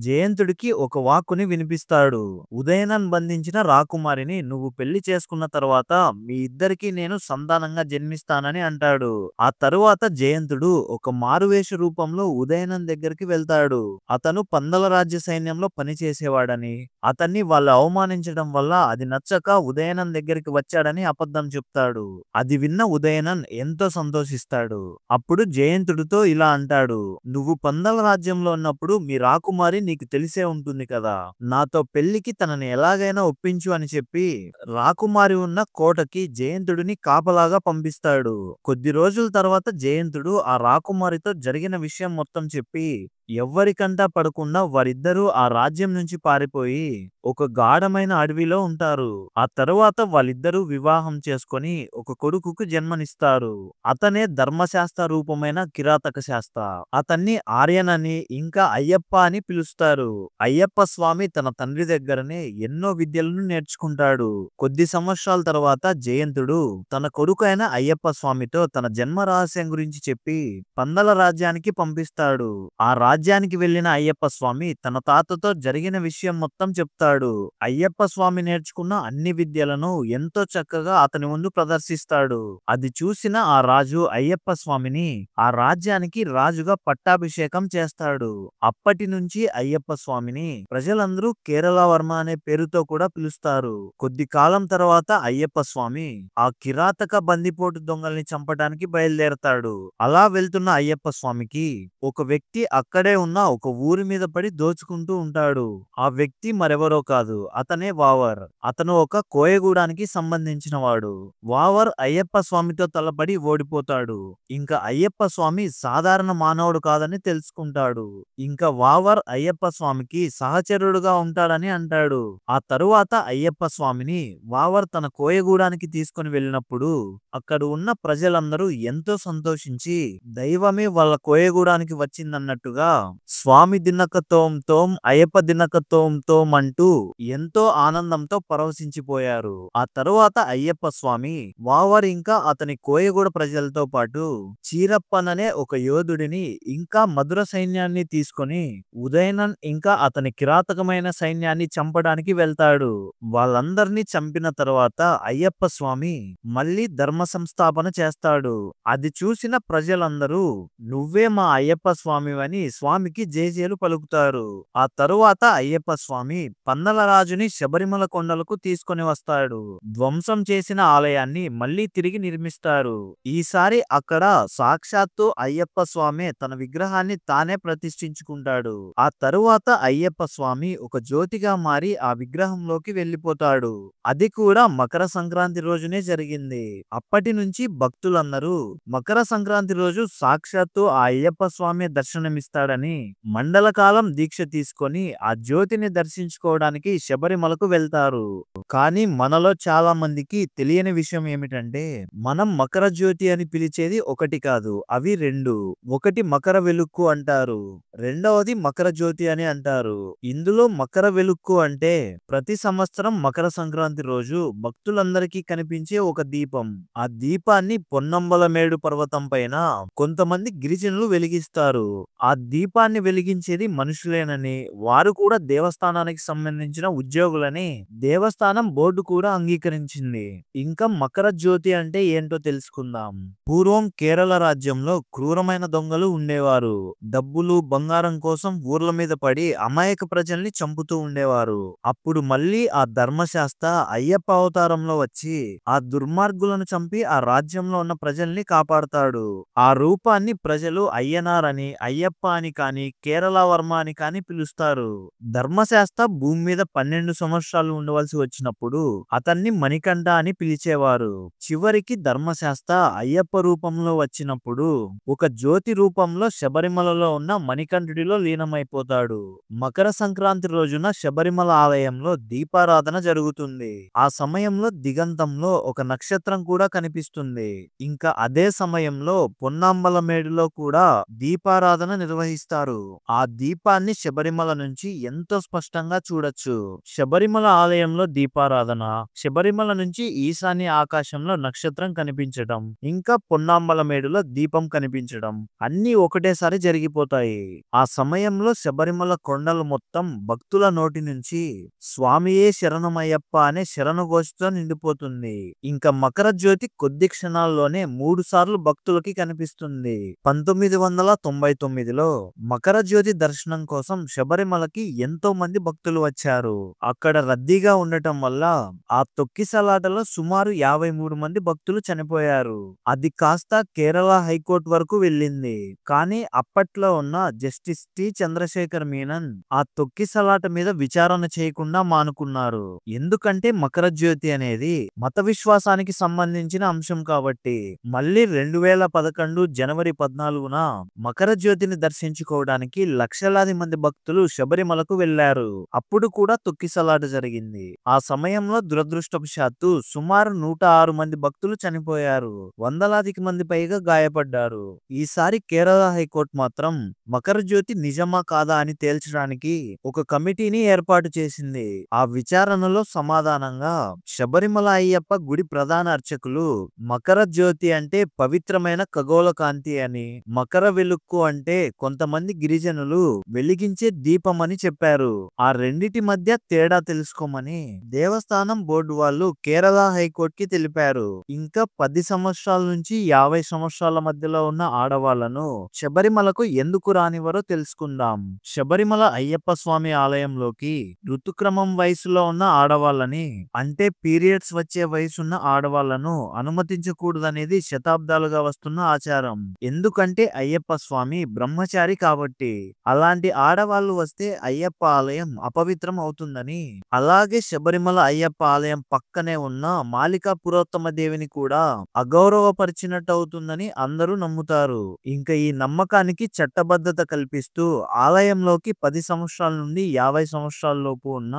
జయంతుడికి ఒక వాక్కుని వినిపిస్తాడు. ఉదయనన్ బంధించిన రాకుమారిని నువ్వు పెళ్లి చేసుకున్న తర్వాత మీ ఇద్దరికి నేను సంతానంగా జన్మిస్తానని అంటాడు. ఆ తరువాత జయంతుడు ఒక మారువేష రూపంలో ఉదయనన్ దగ్గరికి వెళ్తాడు. అతను పందల రాజ్య సైన్యంలో పనిచేసేవాడని, అతన్ని వాళ్ళు అవమానించడం వల్ల అది నచ్చక ఉదయనన్ దగ్గరికి వచ్చాడని అబద్ధం చెప్తాడు. అది విన్న ఉదయనన్ ఎంతో సంతోషిస్తాడు. అప్పుడు జయంతుడితో ఇలా అంటాడు, నువ్వు పందల రాజ్యంలో ఉన్నప్పుడు మీ రాకుమారి నీకు తెలిసే ఉంటుంది కదా, నాతో పెళ్లికి తనని ఎలాగైనా ఒప్పించు అని చెప్పి రాకుమారి ఉన్న కోటకి జయంతుడిని కాపలాగా పంపిస్తాడు. కొద్ది రోజుల తర్వాత జయంతుడు ఆ రాకుమారితో జరిగిన విషయం మొత్తం చెప్పి ఎవ్వరికంటా పడకుండా వారిద్దరూ ఆ రాజ్యం నుంచి పారిపోయి ఒక గాఢమైన అడవిలో ఉంటారు. ఆ తరువాత వాళ్ళిద్దరూ వివాహం చేసుకొని ఒక కొడుకుకు జన్మనిస్తారు. అతనే ధర్మశాస్త్ర రూపమైన కిరాతక శాస్త్ర. అతన్ని ఆర్యన్ అని ఇంకా అయ్యప్ప అని పిలుస్తారు. అయ్యప్ప స్వామి తన తండ్రి దగ్గరనే ఎన్నో విద్యలను నేర్చుకుంటాడు. కొద్ది సంవత్సరాల తర్వాత జయంతుడు తన కొడుకు అయిన అయ్యప్ప స్వామితో తన జన్మ రహస్యం గురించి చెప్పి పందల రాజ్యానికి పంపిస్తాడు. ఆ రాజ్యానికి వెళ్లిన అయ్యప్ప స్వామి తన తాతతో జరిగిన విషయం మొత్తం చెప్తాడు. అయ్యప్ప స్వామి నేర్చుకున్న అన్ని విద్యలను ఎంతో చక్కగా అతని ముందు ప్రదర్శిస్తాడు. అది చూసిన ఆ రాజు అయ్యప్ప స్వామిని ఆ రాజ్యానికి రాజుగా పట్టాభిషేకం చేస్తాడు. అప్పటి నుంచి అయ్యప్ప స్వామిని ప్రజలందరూ కేరళ వర్మ అనే పేరుతో కూడా పిలుస్తారు. కొద్ది కాలం తర్వాత అయ్యప్ప స్వామి ఆ కిరాతక బందిపోటు దొంగల్ని చంపడానికి బయలుదేరతాడు. అలా వెళ్తున్న అయ్యప్ప స్వామికి ఒక వ్యక్తి అక్కడే ఉన్న ఒక ఊరి మీద పడి దోచుకుంటూ ఉంటాడు. ఆ వ్యక్తి మరెవరో కాదు, అతనే వావర్. అతను ఒక కోయగూడానికి సంబంధించిన వాడు. వావర్ అయ్యప్ప స్వామితో తలపడి ఓడిపోతాడు. ఇంకా అయ్యప్ప స్వామి సాధారణ మానవుడు కాదని తెలుసుకుంటాడు. ఇంకా వావర్ అయ్యప్ప స్వామికి సహచరుడుగా ఉంటాడని అంటాడు. ఆ తరువాత అయ్యప్ప స్వామిని వావర్ తన కోయగూడానికి తీసుకుని వెళ్ళినప్పుడు అక్కడ ఉన్న ప్రజలందరూ ఎంతో సంతోషించి దైవమే వాళ్ళ కోయగూడానికి వచ్చిందన్నట్టుగా స్వామి దినక తోం తోం అయ్యప్ప దినక తోం తోం అంటూ ఎంతో ఆనందంతో పరవశించిపోయారు. ఆ తరువాత అయ్యప్ప స్వామి వావర్ ఇంకా అతని కోయగూడ ప్రజలతో పాటు చీరప్పన్ అనే ఒక యోధుడిని ఇంకా మధుర సైన్యాన్ని తీసుకొని ఉదయనన్ ఇంకా అతని కిరాతకమైన సైన్యాన్ని చంపడానికి వెళ్తాడు. వాళ్ళందరినీ చంపిన తర్వాత అయ్యప్ప స్వామి మళ్ళీ ధర్మ సంస్థాపన చేస్తాడు. అది చూసిన ప్రజలందరూ నువ్వే మా అయ్యప్ప స్వామివని స్వామికి జేజేలు పలుకుతారు. ఆ తరువాత అయ్యప్ప స్వామి పందల రాజుని శబరిమల కొండలకు తీసుకొని వస్తాడు. ధ్వంసం చేసిన ఆలయాన్ని మళ్ళీ తిరిగి నిర్మిస్తారు. ఈసారి అక్కడ సాక్షాత్తు అయ్యప్ప స్వామి తన విగ్రహాన్ని తానే ప్రతిష్ఠించుకుంటాడు. ఆ తరువాత అయ్యప్ప స్వామి ఒక జ్యోతిగా మారి ఆ విగ్రహంలోకి వెళ్లిపోతాడు. అది కూడా మకర సంక్రాంతి రోజునే జరిగింది. అప్పటి నుంచి భక్తులందరూ మకర సంక్రాంతి రోజు సాక్షాత్తు ఆ అయ్యప్ప స్వామి దర్శనమిస్తాడని మండలకాలం దీక్ష తీసుకొని ఆ జ్యోతిని దర్శించుకోవడానికి శబరిమలకు వెళ్తారు. కానీ మనలో చాలా మందికి తెలియని విషయం ఏమిటంటే మనం మకర జ్యోతి అని పిలిచేది ఒకటి కాదు, అవి రెండు. ఒకటి మకర వెలుక్కు అంటారు, రెండవది మకర జ్యోతి అని అంటారు. ఇందులో మకర వెలుక్కు అంటే ప్రతి సంవత్సరం మకర సంక్రాంతి రోజు భక్తులందరికీ కనిపించే ఒక దీపం. ఆ దీపాన్ని పొన్నంబలమేడు పర్వతం పైన కొంతమంది గిరిజనులు వెలిగిస్తారు. ఆ దీపం దీపాన్ని వెలిగించేది మనుషులేనని, వారు కూడా దేవస్థానానికి సంబంధించిన ఉద్యోగులని దేవస్థానం బోర్డు కూడా అంగీకరించింది. ఇంకా మకర జ్యోతి అంటే ఏంటో తెలుసుకుందాం. పూర్వం కేరళ రాజ్యంలో క్రూరమైన దొంగలు ఉండేవారు. డబ్బులు, బంగారం కోసం ఊర్ల మీద పడి అమాయక ప్రజల్ని చంపుతూ ఉండేవారు. అప్పుడు మళ్ళీ ఆ ధర్మశాస్త్ర అయ్యప్ప అవతారంలో వచ్చి ఆ దుర్మార్గులను చంపి ఆ రాజ్యంలో ఉన్న ప్రజల్ని కాపాడతాడు. ఆ రూపాన్ని ప్రజలు అయ్యనార్ అని, అయ్యప్ప అని కాని, కేరళ వర్మ అని కాని పిలుస్తారు. ధర్మశాస్త్ర భూమి మీద 12 సంవత్సరాలు ఉండవలసి వచ్చినప్పుడు అతన్ని మణికంఠ అని పిలిచేవారు. చివరికి ధర్మశాస్త్ర అయ్యప్ప రూపంలో వచ్చినప్పుడు ఒక జ్యోతి రూపంలో శబరిమలలో ఉన్న మణికంఠుడిలో లీనమైపోతాడు. మకర సంక్రాంతి రోజున శబరిమల ఆలయంలో దీపారాధన జరుగుతుంది. ఆ సమయంలో దిగంతంలో ఒక నక్షత్రం కూడా కనిపిస్తుంది. ఇంకా అదే సమయంలో పొన్నాంబలమేడులో కూడా దీపారాధన నిర్వహిస్తారు. ఆ దీపాన్ని శబరిమల నుంచి ఎంతో స్పష్టంగా చూడొచ్చు. శబరిమల ఆలయంలో దీపారాధన, శబరిమల నుంచి ఈశాన్య ఆకాశంలో నక్షత్రం కనిపించడం, ఇంకా పొన్నాంబలమేడులో దీపం కనిపించడం అన్నీ ఒకటేసారి జరిగిపోతాయి. ఆ సమయంలో శబరిమల కొండలు మొత్తం భక్తుల నోటి నుంచి స్వామియే శరణమయ్యప్ప అనే శరణఘోషతో నిండిపోతుంది. ఇంకా మకర జ్యోతి కొద్ది క్షణాల్లోనే 3 సార్లు భక్తులకి కనిపిస్తుంది. 1999లో మకర జ్యోతి దర్శనం కోసం శబరిమలకి ఎంతో మంది భక్తులు వచ్చారు. అక్కడ రద్దీగా ఉండటం వల్ల ఆ తొక్కిసలాటలో సుమారు 53 మంది భక్తులు చనిపోయారు. అది కాస్త కేరళ హైకోర్టు వరకు వెళ్ళింది. కానీ అప్పట్లో ఉన్న జస్టిస్ టి చంద్రశేఖర్ మీనన్ ఆ తొక్కిసలాట మీద విచారణ చేయకుండా మానుకున్నారు. ఎందుకంటే మకర జ్యోతి అనేది మత విశ్వాసానికి సంబంధించిన అంశం కాబట్టి. మళ్ళీ 2011 జనవరి 14న మకర జ్యోతిని దర్శించుకోవడానికి లక్షలాది మంది భక్తులు శబరిమలకు వెళ్లారు. అప్పుడు కూడా తొక్కిసలాట జరిగింది. ఆ సమయంలో దురదృష్టవశాత్తు సుమారు 106 మంది భక్తులు చనిపోయారు. వందలాదికి మంది పైగా గాయపడ్డారు. ఈసారి కేరళ హైకోర్టు మాత్రం మకర జ్యోతి నిజమా కాదా అని తేల్చడానికి ఒక కమిటీని ఏర్పాటు చేసింది. ఆ విచారణలో సమాధానంగా శబరిమల అయ్యప్ప గుడి ప్రధాన అర్చకులు మకర జ్యోతి అంటే పవిత్రమైన ఖగోళ కాంతి అని, మకర వెలుక్కు అంటే కొంతమంది గిరిజనులు వెలిగించే దీపం అని చెప్పారు. ఆ రెండిటి మధ్య తేడా తెలుసుకోమని దేవస్థానం బోర్డు వాళ్ళు కేరళ హైకోర్టుకి తెలిపారు. ఇంకా 10 సంవత్సరాల నుంచి 50 సంవత్సరాల మధ్యలో ఉన్న ఆడవాళ్లను శబరిమలకు ఎందుకు రానివ్వరో తెలుసుకుందాం. శబరిమల అయ్యప్ప స్వామి ఆలయంలోకి ఋతుక్రమం వయసులో ఉన్న ఆడవాళ్ళని, అంటే పీరియడ్స్ వచ్చే వయసున్న ఆడవాళ్లను అనుమతించకూడదనేది శతాబ్దాలుగా వస్తున్న ఆచారం. ఎందుకంటే అయ్యప్ప స్వామి బ్రహ్మచారి కాబట్టి. అలాంటి ఆడవాళ్లు వస్తే అయ్యప్ప ఆలయం అపవిత్రం అవుతుందని, అలాగే శబరిమల అయ్యప్ప ఆలయం పక్కనే ఉన్న మాలికా పురోత్తమ దేవిని కూడా అగౌరవపరిచినట్టు అవుతుందని అందరూ నమ్ముతారు. ఇంకా ఈ నమ్మకానికి చట్టబద్ధత కల్పిస్తూ ఆలయంలోకి 10 సంవత్సరాల నుండి 50 సంవత్సరాల లోపు ఉన్న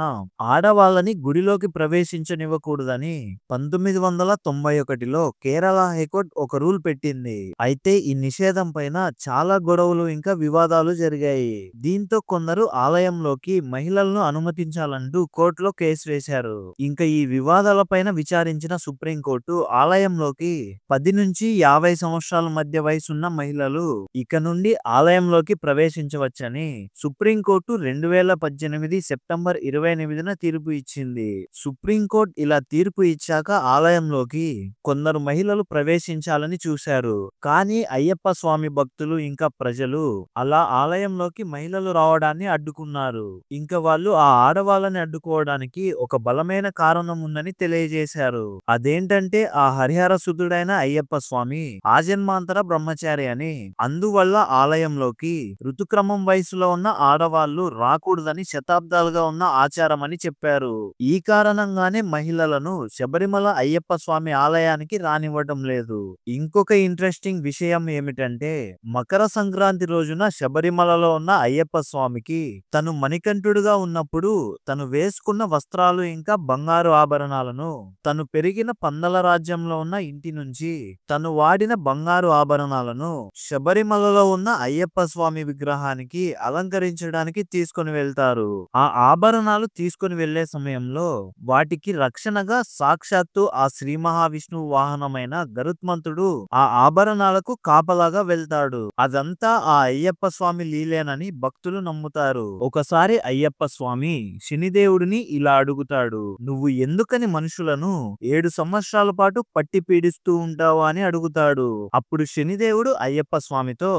ఆడవాళ్ళని గుడిలోకి ప్రవేశించనివ్వకూడదని 1991లో కేరళ హైకోర్టు ఒక రూల్ పెట్టింది. అయితే ఈ నిషేధం పైన చాలా గొడవలు ఇంకా వివాదాలు జరిగాయి. దీంతో కొందరు ఆలయంలోకి మహిళలను అనుమతించాలంటూ కోర్టులో కేసు వేశారు. ఇంకా ఈ వివాదాలపైన విచారించిన సుప్రీంకోర్టు ఆలయంలోకి 10 నుంచి 50 సంవత్సరాల మధ్య వయసున్న మహిళలు ఇక నుండి ఆలయంలోకి ప్రవేశించవచ్చని సుప్రీంకోర్టు 2018 సెప్టెంబర్ 28న తీర్పు ఇచ్చింది. సుప్రీంకోర్టు ఇలా తీర్పు ఇచ్చాక ఆలయంలోకి కొందరు మహిళలు ప్రవేశించాలని చూశారు. కానీ అయ్యప్ప స్వామి భక్తులు ఇంకా ప్రజలు అలా ఆలయంలోకి మహిళలు రావడాన్ని అడ్డుకున్నారు. ఇంకా వాళ్ళు ఆ ఆడవాళ్ళని అడ్డుకోవడానికి ఒక బలమైన కారణం ఉందని తెలియజేశారు. అదేంటంటే ఆ హరిహర సుతుడైన అయ్యప్ప స్వామి ఆజన్మాంతర బ్రహ్మచారి అని, అందువల్ల ఆలయంలోకి ఋతుక్రమం వయసులో ఉన్న ఆడవాళ్లు రాకూడదని శతాబ్దాలుగా ఉన్న ఆచారం అని చెప్పారు. ఈ కారణంగానే మహిళలను శబరిమల అయ్యప్ప స్వామి ఆలయానికి రానివ్వడం లేదు. ఇంకొక ఇంట్రెస్టింగ్ విషయం ఏమిటంటే మకర సంక్రాంతి రోజున శబరిమలలో ఉన్న అయ్యప్ప స్వామికి తను మణికంఠుడుగా ఉన్నప్పుడు తను వేసుకున్న వస్త్రాలు ఇంకా బంగారు ఆభరణాలను తను పెరిగిన పందల రాజ్యంలో ఉన్న ఇంటి నుంచి తను వాడిన బంగారు ఆభరణాలను శబరిమలలో ఉన్న అయ్యప్ప స్వామి విగ్రహానికి అలంకరించడానికి తీసుకొని వెళ్తారు. ఆ ఆభరణాలు తీసుకొని వెళ్లే సమయంలో వాటికి రక్షణగా సాక్షాత్తు ఆ శ్రీ మహావిష్ణువు వాహనమైన గరుత్మంతుడు ఆ ఆభరణాలకు కాపలాగా వెళ్తాడు. అదంతా ఆ అయ్యప్ప అయ్యప్ప స్వామి లీలేనని భక్తులు నమ్ముతారు. ఒకసారి అయ్యప్ప స్వామి శనిదేవుడిని ఇలా అడుగుతాడు, నువ్వు ఎందుకని మనుషులను 7 సంవత్సరాల పాటు పట్టి పీడిస్తూ ఉంటావు అని అడుగుతాడు. అప్పుడు శనిదేవుడు అయ్యప్ప స్వామితో,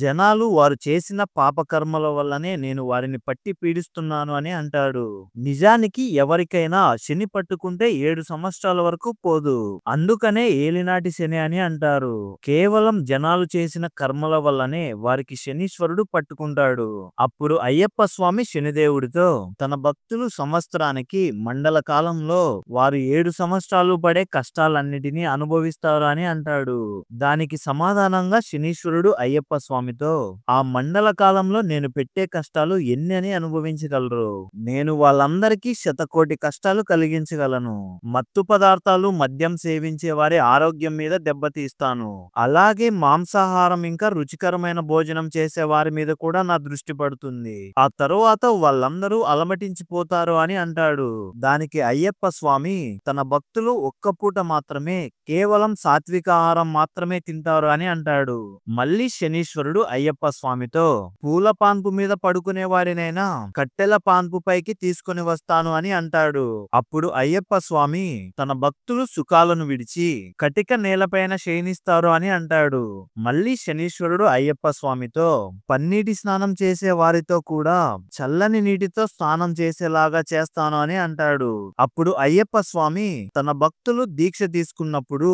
జనాలు వారు చేసిన పాపకర్మల వల్లనే నేను వారిని పట్టి పీడిస్తున్నాను అని అంటాడు. నిజానికి ఎవరికైనా శని పట్టుకుంటే 7 సంవత్సరాల వరకు పోదు. అందుకనే ఏలినాటి శని అని అంటారు. కేవలం జనాలు చేసిన కర్మల వల్లనే వారికి శనీశ్వరుడు పట్టుకుంటాడు. అప్పుడు అయ్యప్ప స్వామి శనిదేవుడితో, తన భక్తులు సంవత్సరానికి మండల కాలంలో వారు 7 సంవత్సరాలు పడే కష్టాలన్నిటినీ అనుభవిస్తారు అని అంటాడు. దానికి సమాధానంగా శనీశ్వరుడు అయ్యప్ప స్వామితో, ఆ మండల కాలంలో నేను పెట్టే కష్టాలు ఎన్ని అని అనుభవించగలరు? నేను వాళ్ళందరికీ శతకోటి కష్టాలు కలిగించగలను. మత్తు పదార్థాలు మద్యం సేవించే వారి ఆరోగ్యం మీద దెబ్బతీస్తాను. అలాగే మాంసాహారం ఇంకా రుచికరమైన భోజనం చేసే వారి మీద కూడా నా దృష్టి పడుతుంది. ఆ తరువాత వాళ్ళందరూ అలమటించిపోతారు అని అంటాడు. దానికి అయ్యప్ప స్వామి, తన భక్తులు ఒక్క పూట మాత్రమే కేవలం సాత్విక ఆహారం మాత్రమే తింటారు అని అంటాడు. మళ్ళీ శనీశ్వరుడు అయ్యప్ప స్వామితో, పూల పాన్పు మీద పడుకునే వారినైనా కట్టెల పాన్పు పైకి తీసుకుని వస్తాను అని అంటాడు. అప్పుడు అయ్యప్ప స్వామి తన భక్తులు సుఖాలను విడిచి కటిక నేలపైన శయనిస్తారు అని అంటాడు. మళ్ళీ శనీశ్వరుడు అయ్యప్ప స్వామితో, పన్నీటి స్నానం చేసే వారితో కూడా చల్లని నీటితో స్నానం చేసేలాగా చేస్తాను అని అంటాడు. అప్పుడు అయ్యప్ప స్వామి తన భక్తులు దీక్ష తీసుకున్నప్పుడు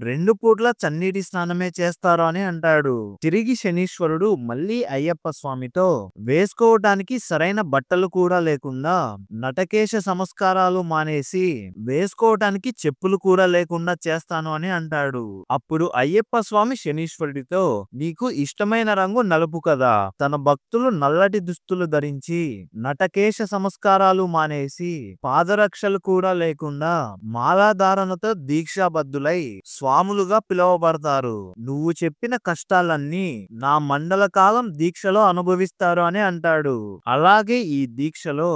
2 పూట్ల చన్నీటి స్నానమే చేస్తారు అని అంటాడు. తిరిగి శనీశ్వరుడు మళ్ళీ అయ్యప్ప స్వామితో, వేసుకోవటానికి సరైన బట్టలు కూడా లేకుండా నటకేశ సంస్కారాలు మానేసి వేసుకోవటానికి చెప్పులు కూడా లేకుండా చేస్తాను అని అంటాడు. అప్పుడు అయ్యప్ప స్వామి శనీశ్వరుడితో, నీకు ఇష్టమైన రంగు నలుపు కదా, తన భక్తులు నల్లటి దుస్తులు ధరించి నటకేశ సంస్కారాలు మానేసి పాదరక్షలు కూడా లేకుండా మాలాధారణతో దీక్షాబద్ధులై స్వాములుగా పిలువబడతారు. నువ్వు చెప్పిన కష్టాలన్నీ నా మండల కాలం దీక్షలో అనుభవిస్తారు అని అంటాడు. అలాగే ఈ దీక్షలో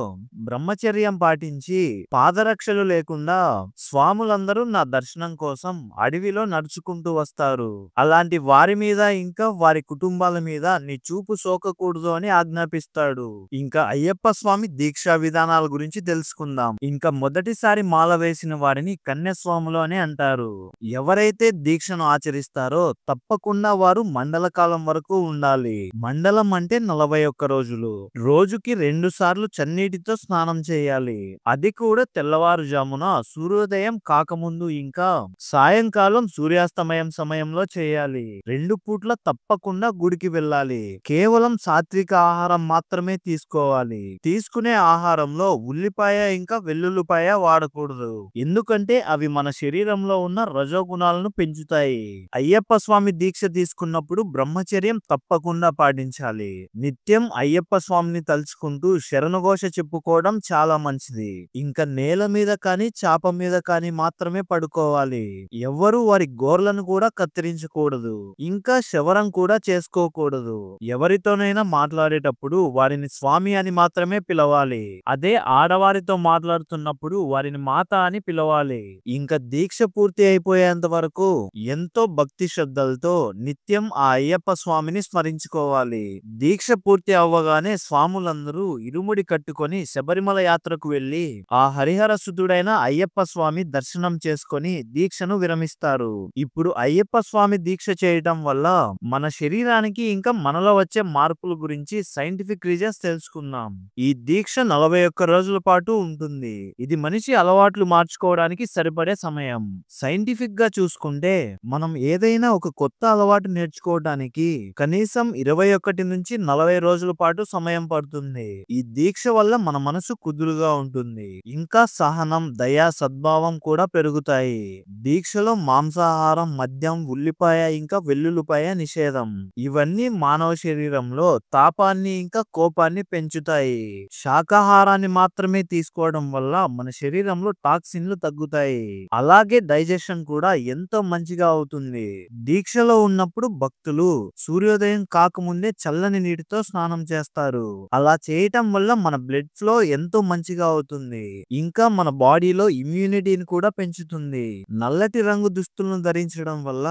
బ్రహ్మచర్యం పాటించి పాదరక్షలు లేకుండా స్వాములందరూ నా దర్శనం కోసం అడవిలో నడుచుకుంటూ వస్తారు. అలాంటి వారి మీద ఇంకా వారి కుటుంబాల మీద నీ చూపు సోకకూడదు అని ఆజ్ఞాపిస్తాడు. ఇంకా అయ్యప్ప స్వామి దీక్షా విధానాల గురించి తెలుసుకుందాం. ఇంకా మొదటిసారి మాల వేసిన వారిని కన్యాస్వాములు అని అంటారు. ఎవరైతే దీక్షను ఆచరిస్తారో తప్పకుండా వారు మండల కాలం వరకు ఉండాలి. మండలం అంటే 41 రోజులు. రోజుకి 2 సార్లు చన్నీటితో స్నానం చేయాలి. అది కూడా తెల్లవారుజామున సూర్యోదయం కాకముందు ఇంకా సాయంకాలం సూర్యాస్తమయం సమయంలో చేయాలి. 2 పూట్ల తప్పకుండా గుడికి వెళ్ళాలి. కేవలం సాత్విక ఆహారం మాత్రమే తీసుకోవాలి. తీసుకునే ఆహారంలో ఉల్లిపాయ ఇంకా వెల్లుల్లిపాయ వాడకూడదు. ఎందుకంటే అవి మన శరీరంలో ఉన్న రజోగుణాలను పెంచుతాయి. అయ్యప్ప స్వామి దీక్ష తీసుకున్నప్పుడు బ్రహ్మచర్యం తప్పకుండా పాటించాలి. నిత్యం అయ్యప్ప స్వామిని తలుచుకుంటూ శరణఘోష చెప్పుకోవడం చాలా మంచిది. ఇంకా నేల మీద కానీ చాప మీద కానీ మాత్రమే పడుకోవాలి. ఎవ్వరూ వారి గోర్లను కూడా కత్తిరించకూడదు. ఇంకా శవరం కూడా చేసుకోకూడదు. ఎవరితోనైనా మాట్లాడేటప్పుడు వారిని స్వామి అని మాత్రమే పిలవాలి. అదే ఆడవారితో మాట్లాడుతున్నప్పుడు వారిని మాత అని పిలవాలి. ఇంకా దీక్ష పూర్తి అయిపోయేంత వరకు ఎంతో భక్తి శ్రద్ధలతో నిత్యం ఆ అయ్యప్ప స్వామిని స్మరించుకోవాలి. దీక్ష పూర్తి అవ్వగానే స్వాములందరూ ఇరుముడి కట్టుకొని శబరిమల యాత్రకు వెళ్లి ఆ హరిహర సుతుడైన అయ్యప్ప స్వామి దర్శనం చేసుకొని దీక్షను విరమిస్తారు. ఇప్పుడు అయ్యప్ప స్వామి దీక్ష చేయటం వల్ల మన శరీరానికి ఇంకా మనలో వచ్చే మార్పుల గురించి సైంటిఫిక్ రీజన్స్ తెలుసుకుందాం. ఈ దీక్ష 41 రోజుల పాటు ఉంటుంది. ఇది మనిషి అలవాట్లు మార్చుకోవడానికి సరిపడే సమయం. సైంటిఫిక్ గా చూసుకుంటే మనం ఏదైనా ఒక కొత్త అలవాటు నేర్చుకోవడానికి కనీసం 21 నుంచి 40 రోజుల పాటు సమయం పడుతుంది. ఈ దీక్ష వల్ల మన మనసు కుదురుగా ఉంటుంది. ఇంకా సహనం, దయ, సద్భావం కూడా పెరుగుతాయి. దీక్షలో మాంసాహారం, మద్యం, ఉల్లిపాయ ఇంకా వెల్లుల్లిపాయ నిషేధం. ఇవన్నీ మానవ శరీరంలో తాపాన్ని ఇంకా కోపాన్ని పెంచుతాయి. శాకాహారాన్ని మాత్రమే తీసుకోవడం వల్ల మన శరీరంలో టాక్సిన్లు తగ్గుతాయి. అలాగే డైజెషన్ కూడా ఎంతో మంచిగా అవుతుంది. దీక్షలో ఉన్నప్పుడు భక్తులు సూర్యోదయం కాకముందే చల్లని నీటితో స్నానం చేస్తారు. అలా చేయటం వల్ల మన బ్లడ్ ఫ్లో ఎంతో మంచిగా అవుతుంది. ఇంకా మన బాడీలో ఇమ్యూనిటీని కూడా పెంచుతుంది. నల్లటి రంగు దుస్తులను ధరించడం వల్ల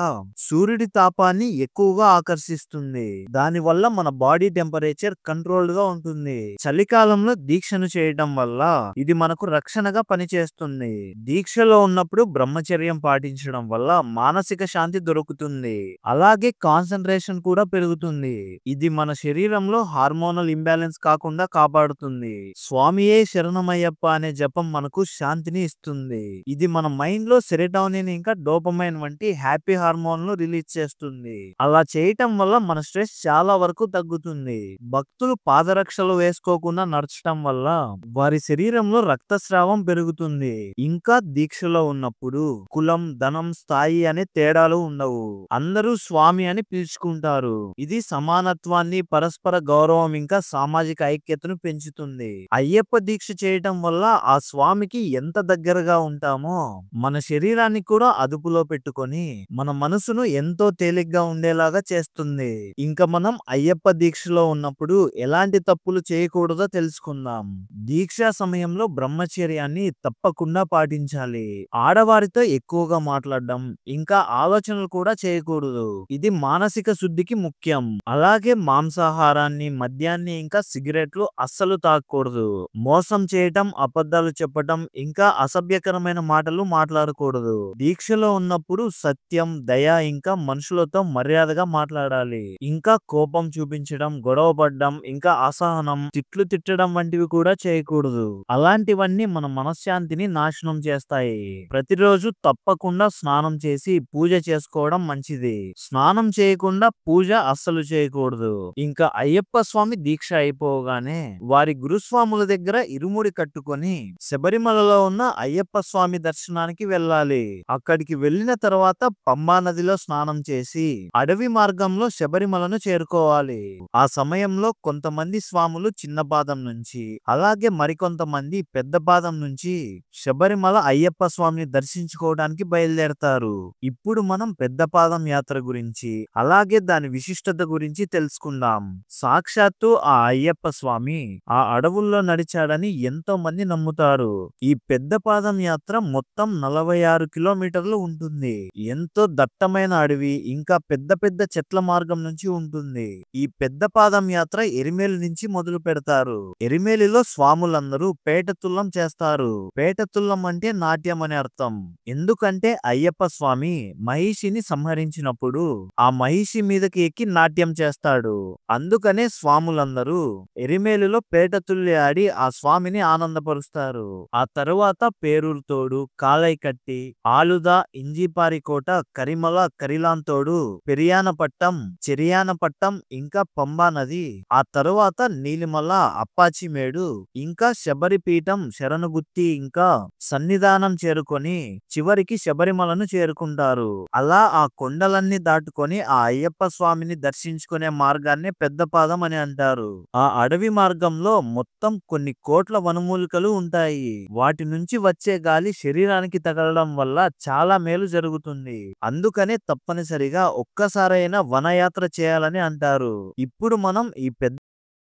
సూర్యుడి తాపాన్ని ఎక్కువగా ఆకర్షిస్తుంది. దానివల్ల మన బాడీ టెంపరేచర్ కంట్రోల్డ్ గా ఉంటుంది. చలికాలంలో దీక్షను చేయడం వల్ల ఇది మనకు రక్షణగా పనిచేస్తుంది. దీక్షలో ఉన్నప్పుడు బ్రహ్మచర్యం పాటించడం వల్ల మానసిక శాంతి దొరుకుతుంది. అలాగే కాన్సంట్రేషన్ కూడా పెరుగుతుంది. ఇది మన శరీరంలో హార్మోనల్ ఇంబ్యాలెన్స్ కాకుండా కాపాడుతుంది. స్వామియే శరణమయ్యప్ప అనే జపం మనకు శాంతిని ఇస్తుంది. ఇది మన మైండ్ లో సెరోటోనిన్ ఇంకా డోపమైన్ వంటి హ్యాపీ హార్మోన్లు రిలీజ్ చేస్తుంది. అలా చేయటం వల్ల మన స్ట్రెస్ చాలా వరకు తగ్గుతుంది. భక్తులు పాదరక్షలు వేసుకోకుండా నడచడం వల్ల వారి శరీరంలో రక్తస్రావం పెరుగుతుంది. ఇంకా దీక్షలో ఉన్నప్పుడు కులం, ధనం, స్థాయి అనే తేడాలు ఉండవు. అందరూ స్వామి అని పిలుచుకుంటారు. ఇది సమానత్వాన్ని, పరస్పర గౌరవం ఇంకా సామాజిక ఐక్యతను పెంచుతుంది. అయ్యప్ప దీక్ష చేయటం వల్ల ఆ స్వామికి ఎంత దగ్గరగా ఉంటామో మన శరీరాన్ని కూడా అదుపులో పెట్టుకొని మన మనసును ఎంతో తేలిగ్గా ఉండేలాగా చేస్తుంది. ఇంకా మనం అయ్యప్ప దీక్షలో ఉన్నప్పుడు ఎలాంటి తప్పులు చేయకూడదో తెలుసుకుందాం. దీక్షా సమయంలో బ్రహ్మచర్యాన్ని తప్పకుండా పాటించాలి. ఆడవారితో ఎక్కువగా మాట్లాడడం ఇంకా ఆలోచనలు కూడా చేయకూడదు. ఇది మానసిక శుద్ధికి ముఖ్యం. అలాగే మాంసాహారాన్ని, మద్యాన్ని ఇంకా సిగరెట్లు అస్సలు తాగకూడదు. మోసం చేయటం, అబద్ధాలు చెప్పటం ఇంకా అసభ్యకరమైన మాటలు మాట్లాడకూడదు. దీక్షలో ఉన్నప్పుడు సత్యం, దయ ఇంకా మనుషులతో మర్యాదగా మాట్లాడాలి. ఇంకా కోపం చూపించడం, గొడవ పడడం ఇంకా అసహనం, తిట్లు తిట్టడం వంటివి కూడా చేయకూడదు. అలాంటివన్నీ మన మనశ్శాంతిని నాశనం చేస్తాయి. ప్రతిరోజు తప్పకుండా స్నానం చేసి పూజ చేసుకోవడం మంచిది. స్నానం చేయకుండా పూజ అస్సలు చేయకూడదు. ఇంకా అయ్యప్ప స్వామి దీక్ష అయిపోగానే వారి గురుస్వాముల దగ్గర ఇరుముడి కట్టుకొని శబరిమలలో ఉన్న అయ్యప్ప స్వామి దర్శనానికి వెళ్ళాలి. అక్కడికి వెళ్ళిన తర్వాత పంబా నదిలో స్నానం చేసి అడవి మార్గంలో శబరిమలను చేరుకోవాలి. ఆ సమయంలో కొంతమంది స్వాములు చిన్న పాదం నుంచి, అలాగే మరికొంతమంది పెద్ద పాదం నుంచి శబరిమల అయ్యప్ప స్వామిని దర్శించుకోవడానికి బయలుదేరతారు. ఇప్పుడు మనం పెద్ద పాదం యాత్ర గురించి, అలాగే దాని విశిష్టత గురించి తెలుసుకుందాం. సాక్షాత్తు ఆ అయ్యప్ప స్వామి ఆ అడవుల్లో నడిచాడని ఎంతో మంది నమ్ముతారు. ఈ పెద్ద పాదం యాత్ర మొత్తం 46 కిలోమీటర్లు ఉంటుంది. ఎంతో దట్టమైన అడవి ఇంకా పెద్ద పెద్ద చెట్ల మార్గం నుంచి ఉంటుంది. ఈ పెద్ద పాదం యాత్ర ఎరిమేలి నుంచి మొదలు పెడతారు. ఎరిమేలిలో స్వాములందరూ పేటతుల్లం చేస్తారు. పేటతుల్లం అంటే నాట్యం అని అర్థం. ఎందుకంటే అయ్యప్ప స్వామి మహిషిని సంహరించినప్పుడు ఆ మహిషి మీదకి ఎక్కి నాట్యం చేస్తాడు. అందుకనే స్వాములందరూ ఎరిమేలిలో పేటతుల్లి ఆడి ఆ స్వామిని ఆనందపరుస్తారు. ఆ తరువాత పేరూరుతోడు, కాలైకట్టి, ఆలుద, ఇంజీపారికోట, కరిమల, కరిలాంతోడు, పెరియానపట్టం, చెరియానపట్టం ఇంకా పంబా నది, ఆ తరువాత నీలిమల, అప్పాచిమేడు ఇంకా శబరిపీఠం, శరణగుత్తి ఇంకా సన్నిధానం చేరుకొని చివరికి శబరిమలను చేరుకుంటారు. అలా ఆ కొండలన్నీ దాటుకొని ఆ అయ్యప్ప స్వామిని దర్శించుకునే మార్గాన్ని పెద్ద పాదం అని అంటారు. ఆ అడవి మార్గంలో మొత్తం కొన్ని కోట్ల వనమూలికలు ఉంటాయి. వాటి నుంచి వచ్చే గాలి శరీరానికి తగలడం వల్ల చాలా మేలు జరుగుతుంది. అందుకనే తప్పనిసరిగా ఒక్కసారైనా వనయాత్ర చేయాలని అంటారు. ఇప్పుడు మనం ఈ పెద్ద